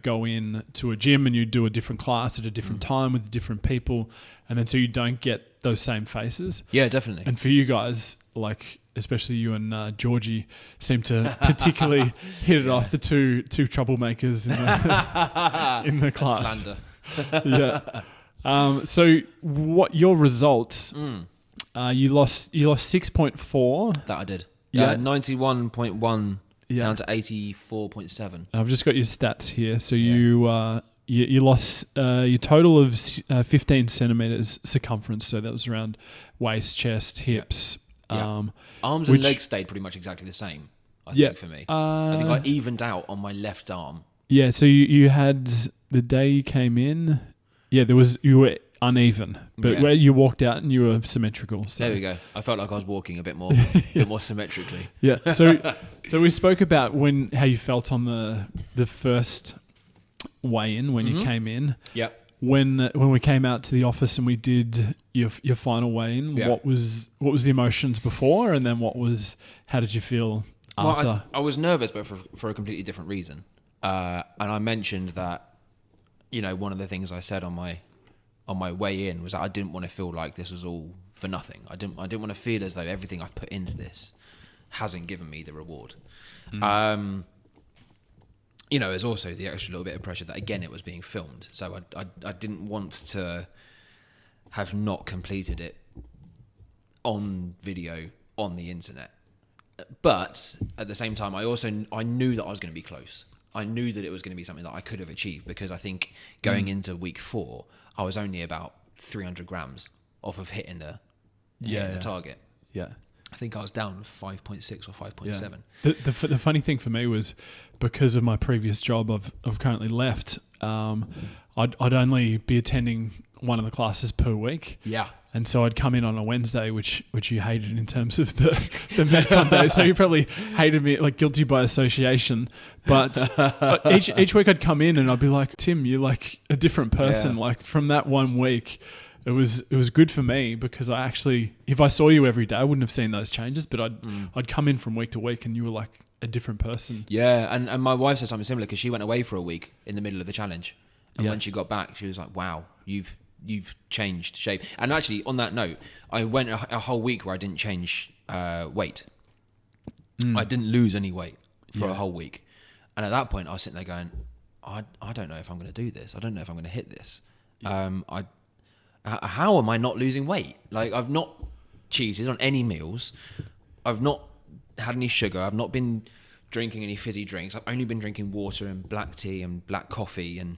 go in to a gym and you do a different class at a different time with different people, and then so you don't get those same faces. Yeah, definitely. And for you guys, like especially you and Georgie, seem to particularly hit it off, the two troublemakers in the class. Slander. Yeah. So what your results? You lost 6.4. That I did. Yeah. 91.1 down to 84.7. And I've just got your stats here. So you lost your total of 15 centimeters circumference. So that was around waist, chest, hips. Arms and legs stayed pretty much exactly the same, I think, for me. I think I evened out on my left arm. Yeah, so you had, the day you came in, you were uneven, but where you walked out and you were symmetrical. So. There we go. I felt like I was walking a bit more, more symmetrically. Yeah. So we spoke about how you felt on the first weigh-in when you came in. Yeah. When we came out to the office and we did your final weigh-in, what was the emotions before, and then how did you feel after? Well, I was nervous, but for a completely different reason. And I mentioned that, one of the things I said on my way in was that I didn't want to feel like this was all for nothing. I didn't want to feel as though everything I've put into this hasn't given me the reward. There's also the extra little bit of pressure that, again, it was being filmed. So I didn't want to have not completed it on video on the internet. But at the same time, I knew that I was going to be close. I knew that it was going to be something that I could have achieved, because I think going into week 4, I was only about 300 grams off of hitting the target. Yeah. I think I was down 5.6 or 5.7. Yeah. The funny thing for me was, because of my previous job, I've currently left. I'd only be attending one of the classes per week. Yeah. And so I'd come in on a Wednesday, which you hated in terms of the Metcon day. So you probably hated me, like guilty by association. But each week I'd come in and I'd be like, Tim, you're like a different person. Yeah. Like from that one week, it was good for me, because I actually, if I saw you every day, I wouldn't have seen those changes. But I'd come in from week to week and you were like a different person. Yeah, and my wife said something similar, because she went away for a week in the middle of the challenge. And when she got back, she was like, wow, you've changed shape. And actually, on that note, I went a whole week where I didn't change weight. I didn't lose any weight for a whole week. And at that point, I was sitting there going, I don't know if I'm going to do this. I don't know if I'm going to hit this. How am I not losing weight? Like, I've not cheated on any meals. I've not had any sugar. I've not been drinking any fizzy drinks. I've only been drinking water and black tea and black coffee and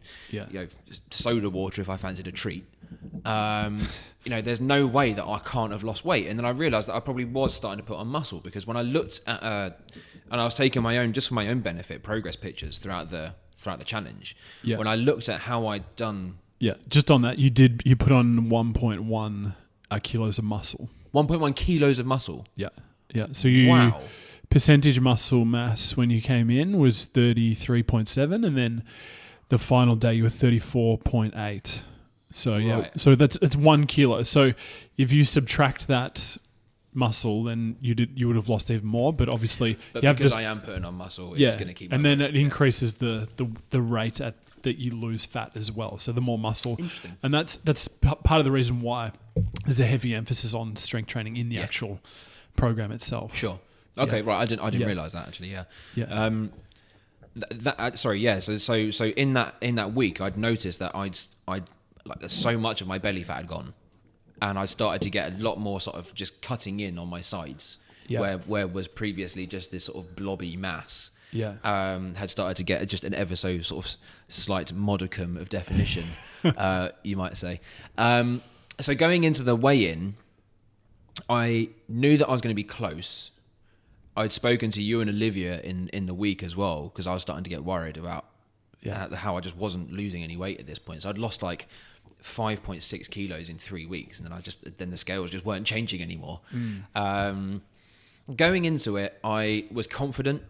soda water if I fancied a treat. There's no way that I can't have lost weight. And then I realised that I probably was starting to put on muscle, because when I looked at and I was taking my own, just for my own benefit, progress pictures throughout the challenge. Yeah. When I looked at how I'd done Yeah, just on that, you put on 1.1 kilos of muscle. 1.1 kilos of muscle. Yeah, yeah. So percentage muscle mass when you came in was 33.7, and then the final day you were 34.8. So yeah, so it's 1 kilo. So if you subtract that muscle, then you would have lost even more. But obviously, because I am putting on muscle, it's going to keep. And then it increases the rate at that you lose fat as well. So the more muscle. Interesting. And that's part of the reason why there's a heavy emphasis on strength training in the actual program itself. Sure. Okay. Right. I didn't realize that actually. Yeah. Yeah. Sorry. Yeah. So in that week, I'd noticed that I'd like so much of my belly fat had gone, and I started to get a lot more sort of just cutting in on my sides, where was previously just this sort of blobby mass. Yeah. Had started to get just an ever so sort of slight modicum of definition, you might say. So going into the weigh-in, I knew that I was going to be close. I'd spoken to you and Olivia in the week as well, because I was starting to get worried about how I just wasn't losing any weight at this point. So I'd lost like 5.6 kilos in 3 weeks, and then the scales just weren't changing anymore. Going into it, I was confident.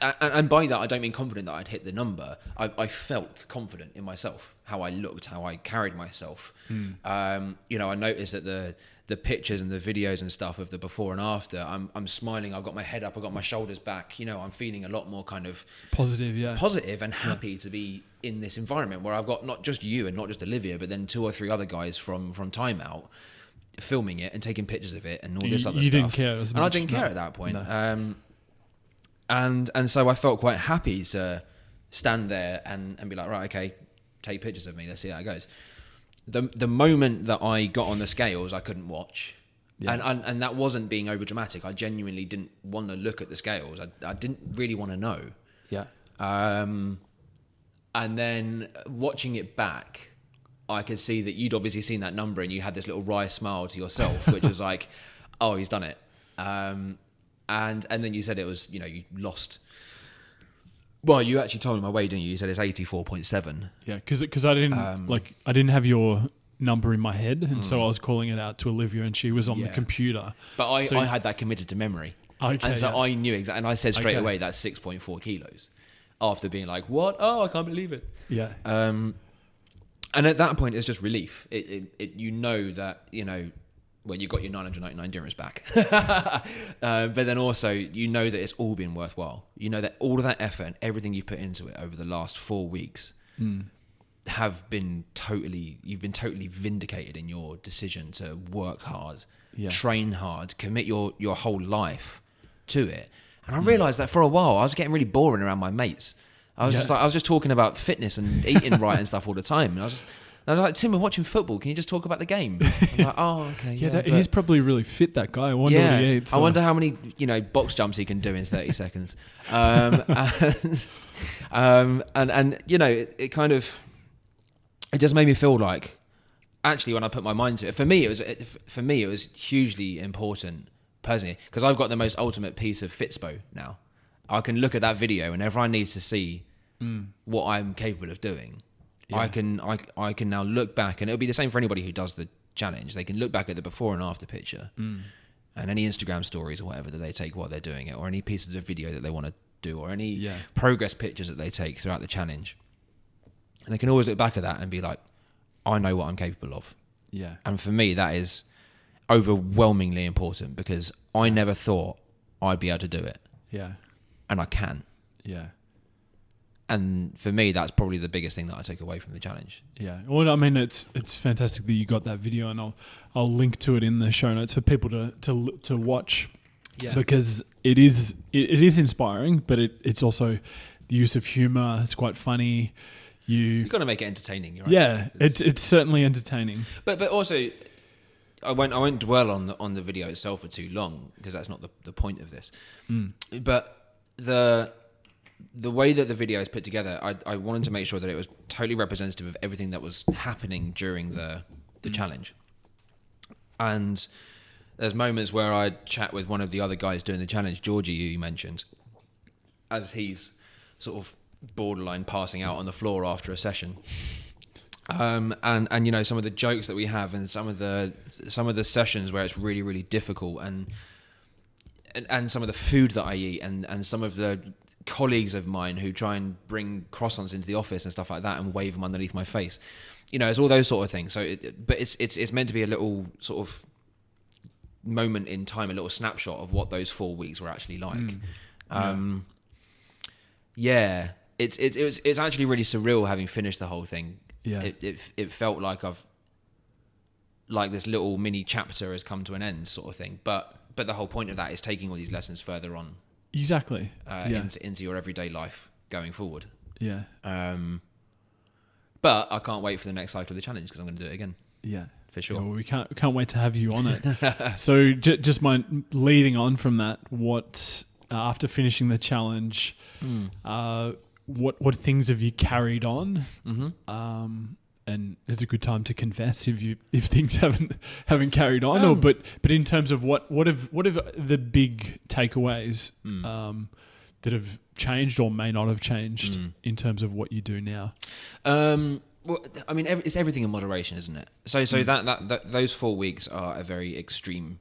And by that, I don't mean confident that I'd hit the number. I felt confident in myself, how I looked, how I carried myself. I noticed that the pictures and the videos and stuff of the before and after, I'm smiling. I've got my head up. I've got my shoulders back. I'm feeling a lot more kind of positive and happy to be in this environment where I've got not just you and not just Olivia, but then 2 or 3 other guys from Time Out filming it and taking pictures of it and all this other stuff. You didn't care as much. And I didn't care at that point. No. And so I felt quite happy to stand there and be like, right, okay, take pictures of me. Let's see how it goes. The moment that I got on the scales, I couldn't watch. Yeah. And that wasn't being over dramatic. I genuinely didn't want to look at the scales. I didn't really want to know. Yeah. And then watching it back, I could see that you'd obviously seen that number and you had this little wry smile to yourself, which was like, oh, he's done it. And then you said it was, you lost. Well, you actually told me my weight, didn't you? You said it's 84.7. Yeah, because I didn't I didn't have your number in my head, and so I was calling it out to Olivia, and she was on the computer. But I had that committed to memory, and so I knew exactly. And I said straight away that's 6.4 kilos. After being like, what? Oh, I can't believe it. Yeah. And at that point, it's just relief. That well, you got your 999 dirhams back. But then also, that it's all been worthwhile. That all of that effort and everything you've put into it over the last 4 weeks you've been totally vindicated in your decision to work hard, train hard, commit your whole life to it. And I realised that for a while, I was getting really boring around my mates. I was just talking about fitness and eating right and stuff all the time. And I was like, Tim, we're watching football. Can you just talk about the game? I'm like, oh, okay. He's probably really fit, that guy. I wonder what he eats. I wonder how many, box jumps he can do in 30 seconds. It kind of, it just made me feel like, actually, when I put my mind to it, for me, it was hugely important, personally, because I've got the most ultimate piece of Fitspo now. I can look at that video, and everyone needs to see what I'm capable of doing. Yeah. I can now look back, and it'll be the same for anybody who does the challenge. They can look back at the before and after picture, and any Instagram stories or whatever that they take while they're doing it, or any pieces of video that they want to do, or any progress pictures that they take throughout the challenge. And they can always look back at that and be like, I know what I'm capable of. Yeah. And for me, that is overwhelmingly important, because I never thought I'd be able to do it. Yeah. And I can. Yeah. And for me, that's probably the biggest thing that I take away from the challenge. Yeah. Well, I mean, it's fantastic that you got that video, and I'll link to it in the show notes for people to watch. Yeah. Because it is inspiring, but it's also the use of humor. It's quite funny. You've got to make it entertaining. Right? Yeah. It's certainly entertaining. But also, I won't dwell on the video itself for too long, because that's not the point of this. But the way that the video is put together, I wanted to make sure that it was totally representative of everything that was happening during the challenge. And there's moments where I chat with one of the other guys doing the challenge, Georgie, who you mentioned, as he's sort of borderline passing out on the floor after a session. And you know, some of the jokes that we have, and some of the sessions where it's really, really difficult, and some of the food that I eat, and some of the colleagues of mine who try and bring croissants into the office and stuff like that and wave them underneath my face. You know, it's all those sort of things. So, but it's meant to be a little sort of moment in time, a little snapshot of what those 4 weeks were actually like. Yeah, it's actually really surreal having finished the whole thing. Yeah, it felt like like this little mini chapter has come to an end, sort of thing. But the whole point of that is taking all these lessons further on. Exactly. Into your everyday life going forward. Yeah. But I can't wait for the next cycle of the challenge because I'm going to do it again. Yeah. For sure. Yeah, well, we can't wait to have you on it. So just leading on from that, what after finishing the challenge, what things have you carried on? Mm-hmm. And it's a good time to confess if things haven't carried on, but in terms of what have the big takeaways that have changed or may not have changed in terms of what you do now? Well, I mean, it's everything in moderation, isn't it? So that those 4 weeks are a very extreme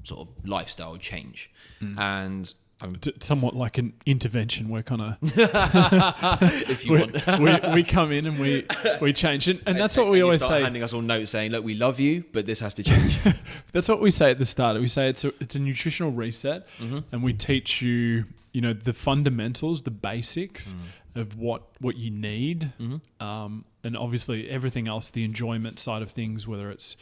sort of lifestyle change, and somewhat like an intervention. We're kind of, if you want, we come in and we change it, and that's what we always say. Handing us all notes saying, "Look, we love you, but this has to change." That's what we say at the start. We say it's a nutritional reset, and we teach you, you know, the fundamentals, the basics of what you need, and obviously everything else, the enjoyment side of things, whether it's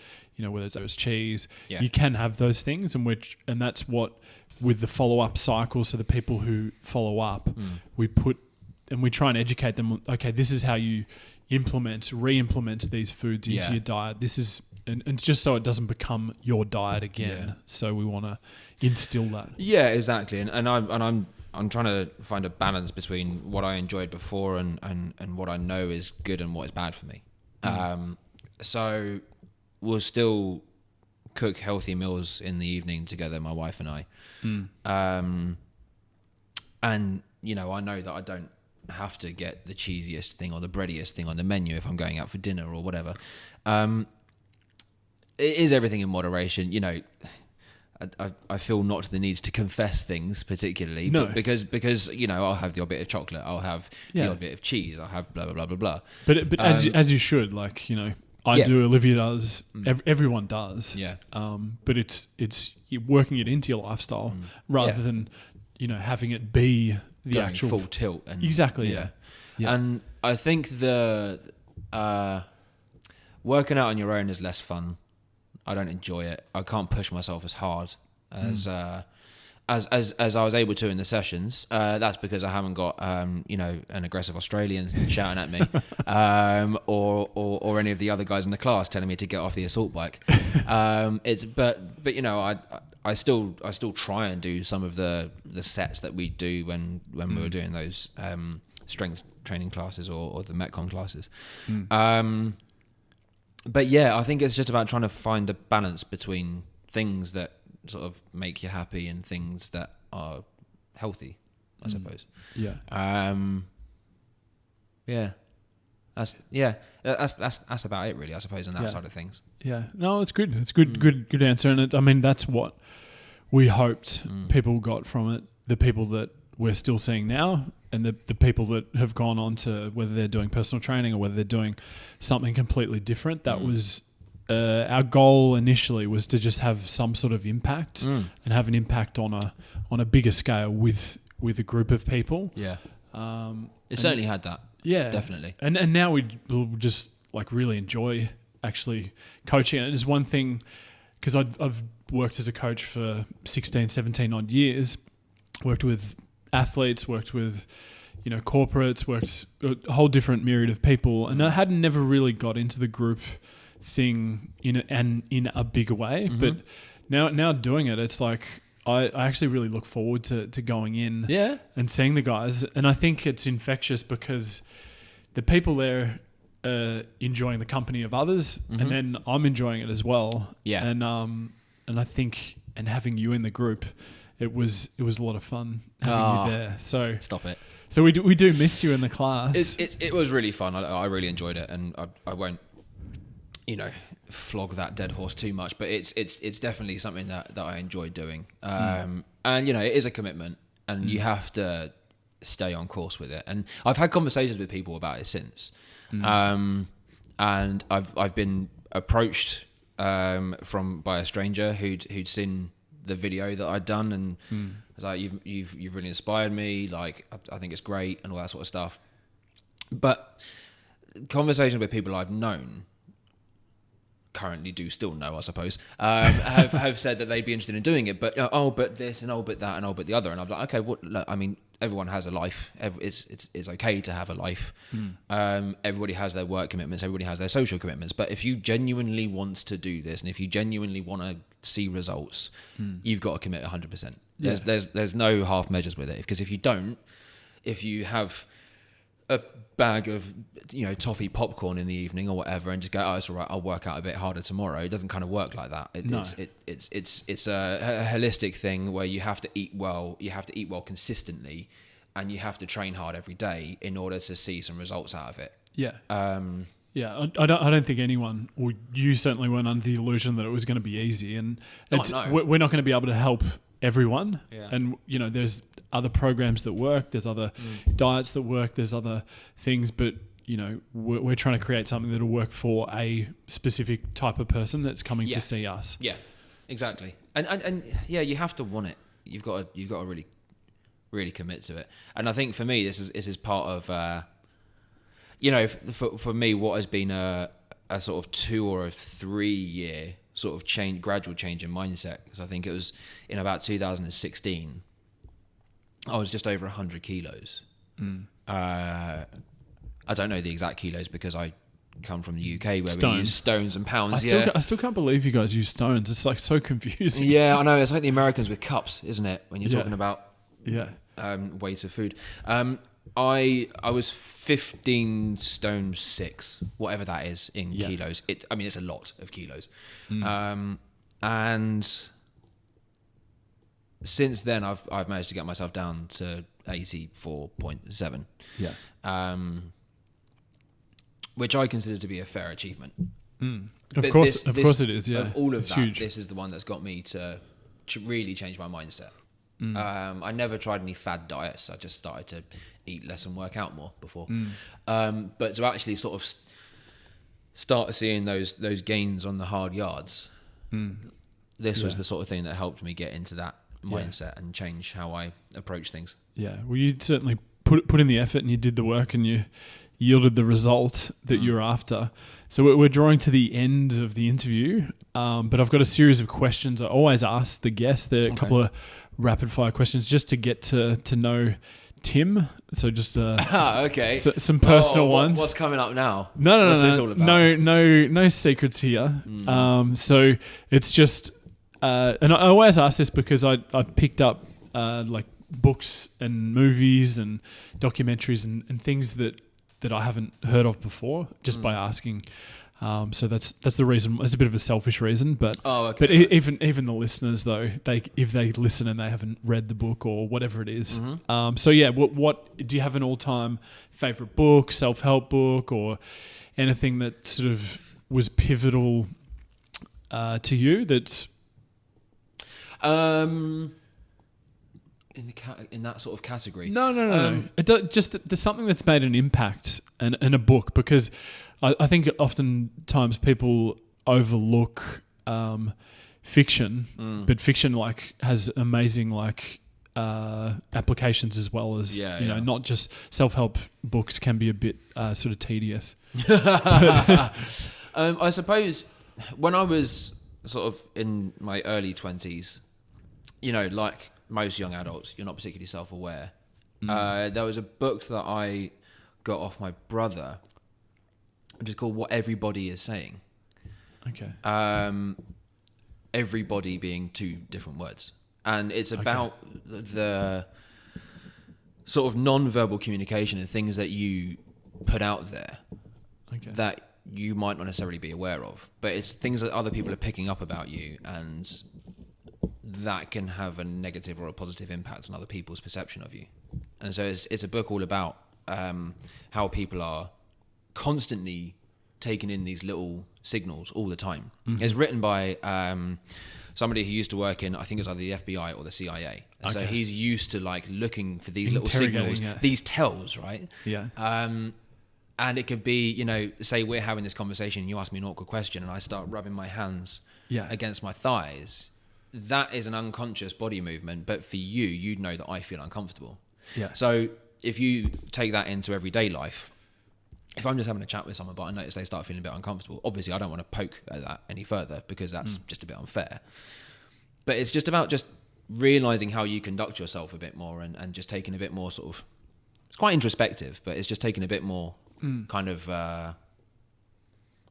cheese, you can have those things, and that's what. With the follow-up cycle, so the people who follow up, we try and educate them. Okay, this is how you re-implement these foods into your diet. This is, and just so it doesn't become your diet again. Yeah. So we want to instill that. Yeah, exactly. And I'm trying to find a balance between what I enjoyed before and what I know is good and what is bad for me. So we'll still cook healthy meals in the evening together, my wife and I. And you know, I know that I don't have to get the cheesiest thing or the breadiest thing on the menu if I'm going out for dinner or whatever. It is everything in moderation. You know, I feel not the need to confess things particularly, but because you know, I'll have the odd bit of chocolate, I'll have the odd bit of cheese, I'll have blah blah blah blah blah. But as you should, like, you know, I do, Olivia does, everyone does. Yeah. But it's you're working it into your lifestyle rather than, you know, having it be the going actual full tilt. And exactly. Yeah. And I think the working out on your own is less fun. I don't enjoy it. I can't push myself as hard as I was able to in the sessions. That's because I haven't got you know, an aggressive Australian shouting at me, or any of the other guys in the class telling me to get off the assault bike. But you know, I still try and do some of the sets that we do when we were doing those strength training classes or the Metcon classes. But yeah, I think it's just about trying to find a balance between things that sort of make you happy and things that are healthy, I suppose. Yeah. That's about it, really, I suppose, on that side of things. Yeah. No, it's good. It's good. Good answer. And I mean, that's what we hoped people got from it. The people that we're still seeing now, and the people that have gone on to, whether they're doing personal training or whether they're doing something completely different. That was our goal initially, was to just have some sort of impact and have an impact on a bigger scale with a group of people. Yeah. It certainly had that. Yeah, definitely. And now we'll just like really enjoy actually coaching. And it's one thing, because I've worked as a coach for 16, 17 odd years, worked with athletes, worked with, you know, corporates, worked a whole different myriad of people, and I had never really got into the group thing in a bigger way. But now doing it, it's like I actually really look forward to going in and seeing the guys, and I think it's infectious because the people there are enjoying the company of others, and then I'm enjoying it as well. Yeah, and I think, and having you in the group, it was a lot of fun having you there. So stop it. So we do miss you in the class. It was really fun. I really enjoyed it, and I won't, flog that dead horse too much. But it's definitely something that I enjoy doing. And it is a commitment, and you have to stay on course with it. And I've had conversations with people about it since, and I've been approached by a stranger who'd seen the video that I'd done, and was like, you've really inspired me. Like, I think it's great and all that sort of stuff. But conversations with people I've known, currently do still know, I suppose, have said that they'd be interested in doing it, but but this and but that and but the other, and I'm like, okay, look, I mean, everyone has a life. It's okay to have a life. Everybody has their work commitments. Everybody has their social commitments. But if you genuinely want to do this, and if you genuinely want to see results, you've got to commit 100%. There's no half measures with it, because if you don't, if you have a bag of toffee popcorn in the evening or whatever, and just go, oh, it's all right, I'll work out a bit harder tomorrow. It doesn't kind of work like that. It's a holistic thing where you have to eat well. You have to eat well consistently, and you have to train hard every day in order to see some results out of it. Yeah. I don't think anyone, or you certainly weren't under the illusion that it was going to be easy, and we're not going to be able to help everyone. Yeah. And there's other programs that work, there's other diets that work, there's other things, but we're trying to create something that'll work for a specific type of person that's coming to see us. Yeah, exactly. And you have to want it. You've got to really, really commit to it. And I think for me, this is part of, for me, what has been a sort of 2 or 3 year sort of gradual change in mindset. Because I think it was in about 2016, I was just over 100 kilos. I don't know the exact kilos because I come from the UK where we use stones and pounds. I still can't believe you guys use stones. It's like so confusing. Yeah, I know. It's like the Americans with cups, isn't it? When you're talking about weight of food. I was 15 stone 6, whatever that is in kilos. It's a lot of kilos. And since then, I've managed to get myself down to 84.7. Yeah. Which I consider to be a fair achievement. Of course it is. Yeah. Of all of that, huge. This is the one that's got me to really change my mindset. I never tried any fad diets. I just started to eat less and work out more before. But to actually sort of start seeing those gains on the hard yards, this was the sort of thing that helped me get into that mindset and change how I approach things. Yeah, well, you certainly put in the effort and you did the work and you yielded the result that you're after. So we're drawing to the end of the interview, but I've got a series of questions I always ask the guests. There are a couple of rapid fire questions just to get to know Tim. So just some personal ones. What's coming up now? No. What's this all about? No secrets here. So it's just, and I always ask this because I picked up like books and movies and documentaries and things that I haven't heard of before just by asking. So that's the reason. It's a bit of a selfish reason, but even the listeners though, if they listen and they haven't read the book or whatever it is. What do you have an all-time favorite book, self-help book, or anything that sort of was pivotal to you? That in that sort of category? No. Just there's something that's made an impact in a book, because I think oftentimes people overlook fiction, but fiction has amazing applications as well as not just self-help books can be a bit sort of tedious. I suppose when I was sort of in my early 20s, like most young adults, you're not particularly self-aware. There was a book that I got off my brother, which is called What Everybody Is Saying. Okay. Everybody being 2 different words. And it's about the sort of non-verbal communication and things that you put out there that you might not necessarily be aware of. But it's things that other people are picking up about you, and that can have a negative or a positive impact on other people's perception of you. And so it's a book all about how people are constantly taking in these little signals all the time. It's written by somebody who used to work in, I think it was either the FBI or the CIA. And so he's used to like looking for these little signals, these tells, right? Yeah. And it could be, you know, say we're having this conversation and you ask me an awkward question and I start rubbing my hands against my thighs. That is an unconscious body movement, but for you, you'd know that I feel uncomfortable. Yeah. So if you take that into everyday life, if I'm just having a chat with someone, but I notice they start feeling a bit uncomfortable, obviously I don't want to poke at that any further because that's just a bit unfair. But it's just about just realizing how you conduct yourself a bit more and just taking a bit more sort of, it's quite introspective, but it's just taking a bit more kind of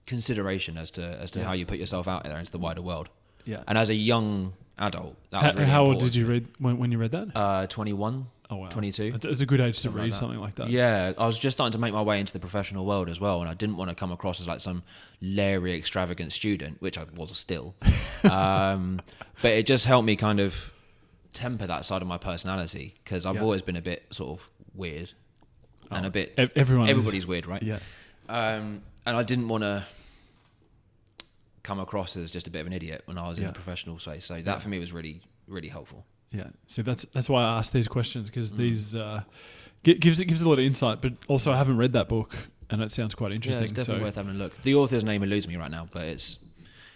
consideration as to how you put yourself out there into the wider world. Yeah. And as a young adult, that was really how old important. did you read when you read that? 21. Oh, wow. 22. It's a good age to read something like that. Yeah, I was just starting to make my way into the professional world as well, and I didn't want to come across as like some leery, extravagant student, which I was still. But it just helped me kind of temper that side of my personality, because I've always been a bit sort of weird and a bit... Everybody's weird, right? Yeah. And I didn't want to come across as just a bit of an idiot when I was in a professional space. So that for me was really, really helpful. Yeah, so that's why I asked these questions, because these gives a lot of insight. But also, I haven't read that book, and it sounds quite interesting. Yeah, it's definitely worth having a look. The author's name eludes me right now, but it's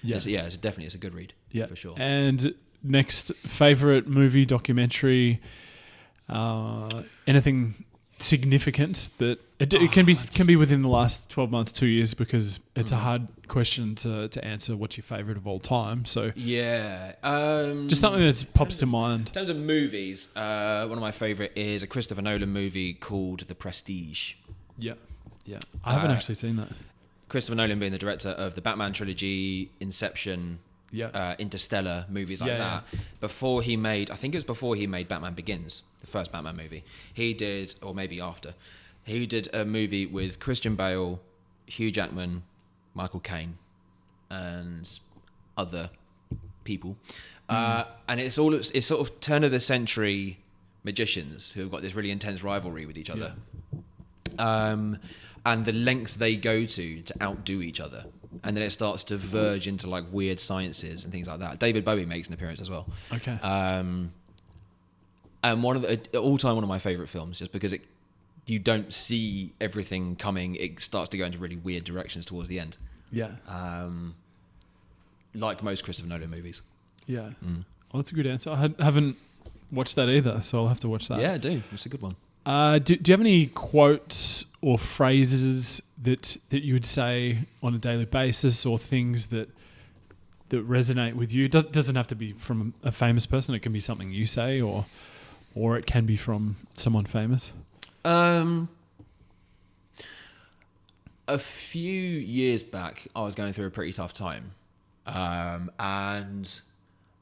definitely a good read. Yeah, for sure. And next, favorite movie, documentary, anything significant that it can be within the last 12 months, 2 years, because it's a hard question to answer. What's your favorite of all time? So just something that pops to mind. In terms of movies, one of my favorite is a Christopher Nolan movie called The Prestige. Yeah I haven't actually seen that. Christopher Nolan being the director of the Batman trilogy, Inception, Interstellar, movies like that. Before he made Batman Begins, the first Batman movie, he did, or maybe after, he did a movie with Christian Bale, Hugh Jackman, Michael Caine, and other people. And it's sort of turn of the century magicians who have got this really intense rivalry with each other. And the lengths they go to outdo each other. And then it starts to verge into like weird sciences and things like that. David Bowie makes an appearance as well. Okay. And one of my favorite films, just because you don't see everything coming. It starts to go into really weird directions towards the end. Yeah. Like most Christopher Nolan movies. Yeah. Well, that's a good answer. I haven't watched that either, so I'll have to watch that. Yeah, I do. It's a good one. Do you have any quotes or phrases that you would say on a daily basis, or things that resonate with you? It doesn't have to be from a famous person. It can be something you say, or it can be from someone famous. A few years back, I was going through a pretty tough time, and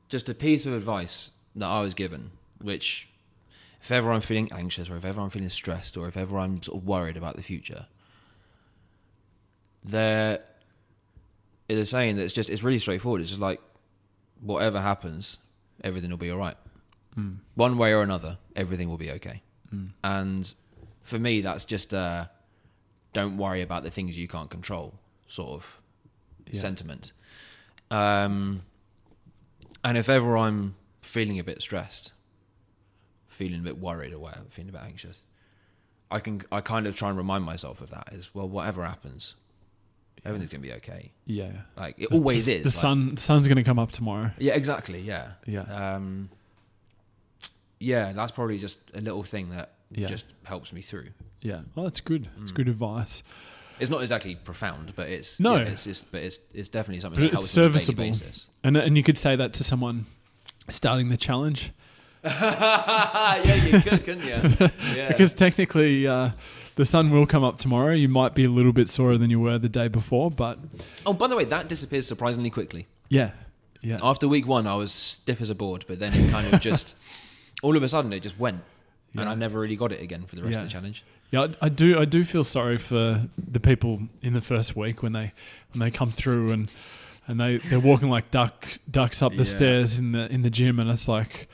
just a piece of advice that I was given, which, if ever I'm feeling anxious, or if ever I'm feeling stressed, or if ever I'm sort of worried about the future, there is a saying that's it's really straightforward. It's just like, whatever happens, everything will be all right. One way or another, everything will be okay. And for me, that's just don't worry about the things you can't control sort of sentiment. And if ever I'm feeling a bit stressed, feeling a bit worried or whatever, feeling a bit anxious, I kind of try and remind myself of that, is, well, whatever happens, everything's going to be okay. Yeah. Like, it always is. The sun's going to come up tomorrow. Yeah, exactly. Yeah. Yeah. That's probably just a little thing that just helps me through. Yeah. Well, that's good. It's good advice. It's not exactly profound, but it's definitely something that helps on a daily basis. And you could say that to someone starting the challenge. Yeah, you could, couldn't you? Yeah. Because technically, the sun will come up tomorrow. You might be a little bit sorer than you were the day before, but... Oh, by the way, that disappears surprisingly quickly. Yeah. Yeah. After week 1, I was stiff as a board, but then it kind of just... all of a sudden, it just went. Yeah. And I never really got it again for the rest of the challenge. Yeah, I do feel sorry for the people in the first week when they come through and they're walking like ducks up the stairs in the gym, and it's like...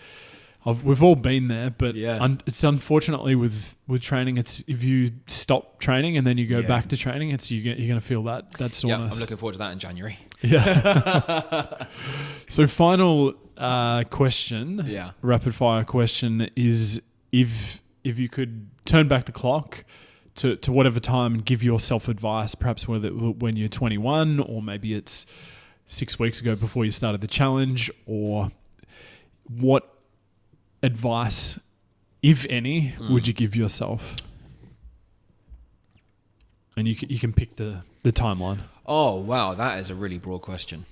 we've all been there, but Yeah. it's unfortunately with training. It's if you stop training and then you go back to training, you're going to feel that soreness. Yeah, I'm looking forward to that in January. Yeah. So final question, rapid fire question is if you could turn back the clock to whatever time and give yourself advice, perhaps whether when you're 21 or maybe it's 6 weeks ago before you started the challenge, or what advice, if any, would you give yourself? And you can pick the timeline. Oh, wow. That is a really broad question.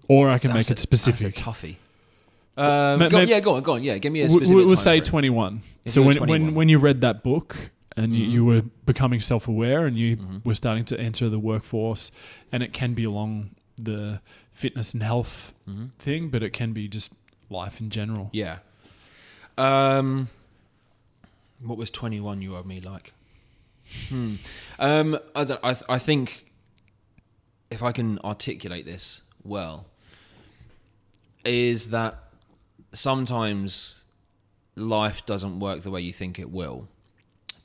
Or I can make it specific. That's a toughie. Go on. Yeah, give me a specific We'll time say frame. 21. If So you were when 21. when you read that book and you were becoming self-aware and you were starting to enter the workforce, and it can be along the fitness and health thing, but it can be just life in general. Yeah. What was 21 you owed me like? I think if I can articulate this well, is that sometimes life doesn't work the way you think it will,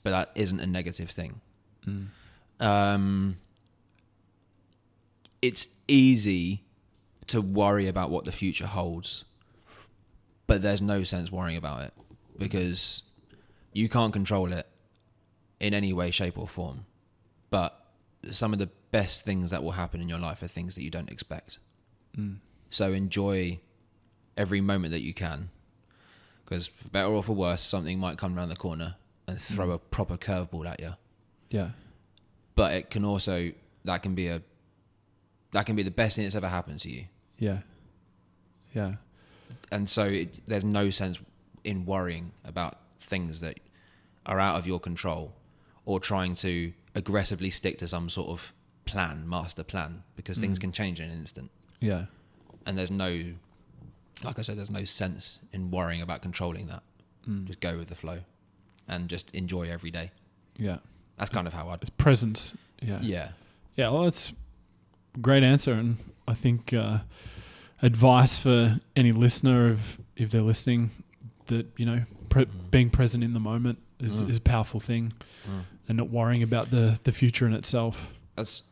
but that isn't a negative thing. It's easy to worry about what the future holds, but there's no sense worrying about it because you can't control it in any way, shape or form. But some of the best things that will happen in your life are things that you don't expect. So enjoy every moment that you can, because for better or for worse, something might come around the corner and throw a proper curveball at you. Yeah. But it can also, that can be the best thing that's ever happened to you. Yeah. Yeah. And so there's no sense in worrying about things that are out of your control or trying to aggressively stick to some sort of master plan, because things can change in an instant. Yeah. And there's no, like I said, there's no sense in worrying about controlling that. Just go with the flow and just enjoy every day. Yeah. That's kind of how I'd... It's presence. Yeah. Yeah. Yeah, well, that's a great answer. And I think advice for any listener, if they're listening, that, being present in the moment is a powerful thing, and not worrying about the future in itself. That's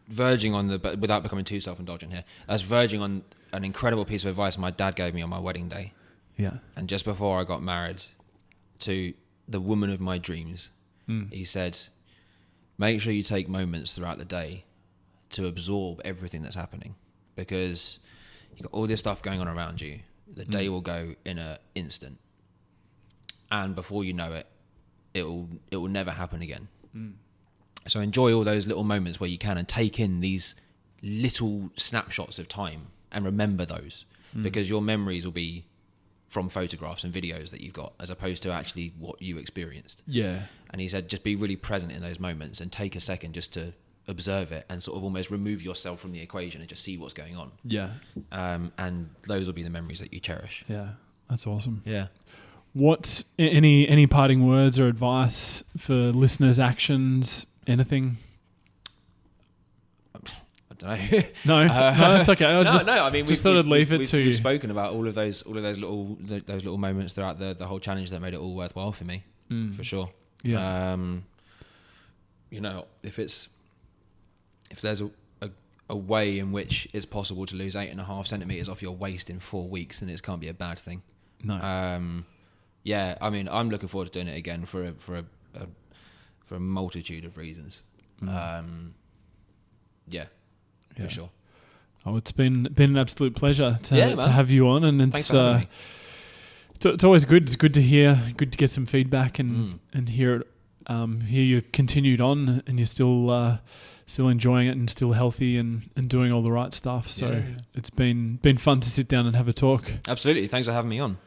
verging on but without becoming too self-indulgent here, that's verging on an incredible piece of advice my dad gave me on my wedding day. Yeah. And just before I got married to the woman of my dreams, he said, make sure you take moments throughout the day to absorb everything that's happening, because you've got all this stuff going on around you. The day will go in an instant, and before you know it, it will never happen again. So enjoy all those little moments where you can, and take in these little snapshots of time and remember those, because your memories will be from photographs and videos that you've got, as opposed to actually what you experienced. Yeah. And he said, just be really present in those moments and take a second just to observe it and sort of almost remove yourself from the equation and just see what's going on. Yeah. And those will be the memories that you cherish. Yeah. That's awesome. Yeah. What, any parting words or advice for listeners' actions, anything? I don't know. No, that's okay. I mean, just thought I'd leave it we've, to we've spoken about all of those little moments throughout the whole challenge that made it all worthwhile for me, for sure. Yeah. If there's a way in which it's possible to lose 8.5 centimeters off your waist in 4 weeks, then it can't be a bad thing. No. Yeah, I mean, I'm looking forward to doing it again for a multitude of reasons. For sure. Oh, it's been an absolute pleasure to man. have you on, and Thanks for having me. It's always good. It's good to hear, good to get some feedback and hear it. Hear you continued on, and you're still enjoying it and still healthy and doing all the right stuff. So it's been fun to sit down and have a talk. Absolutely. Thanks for having me on.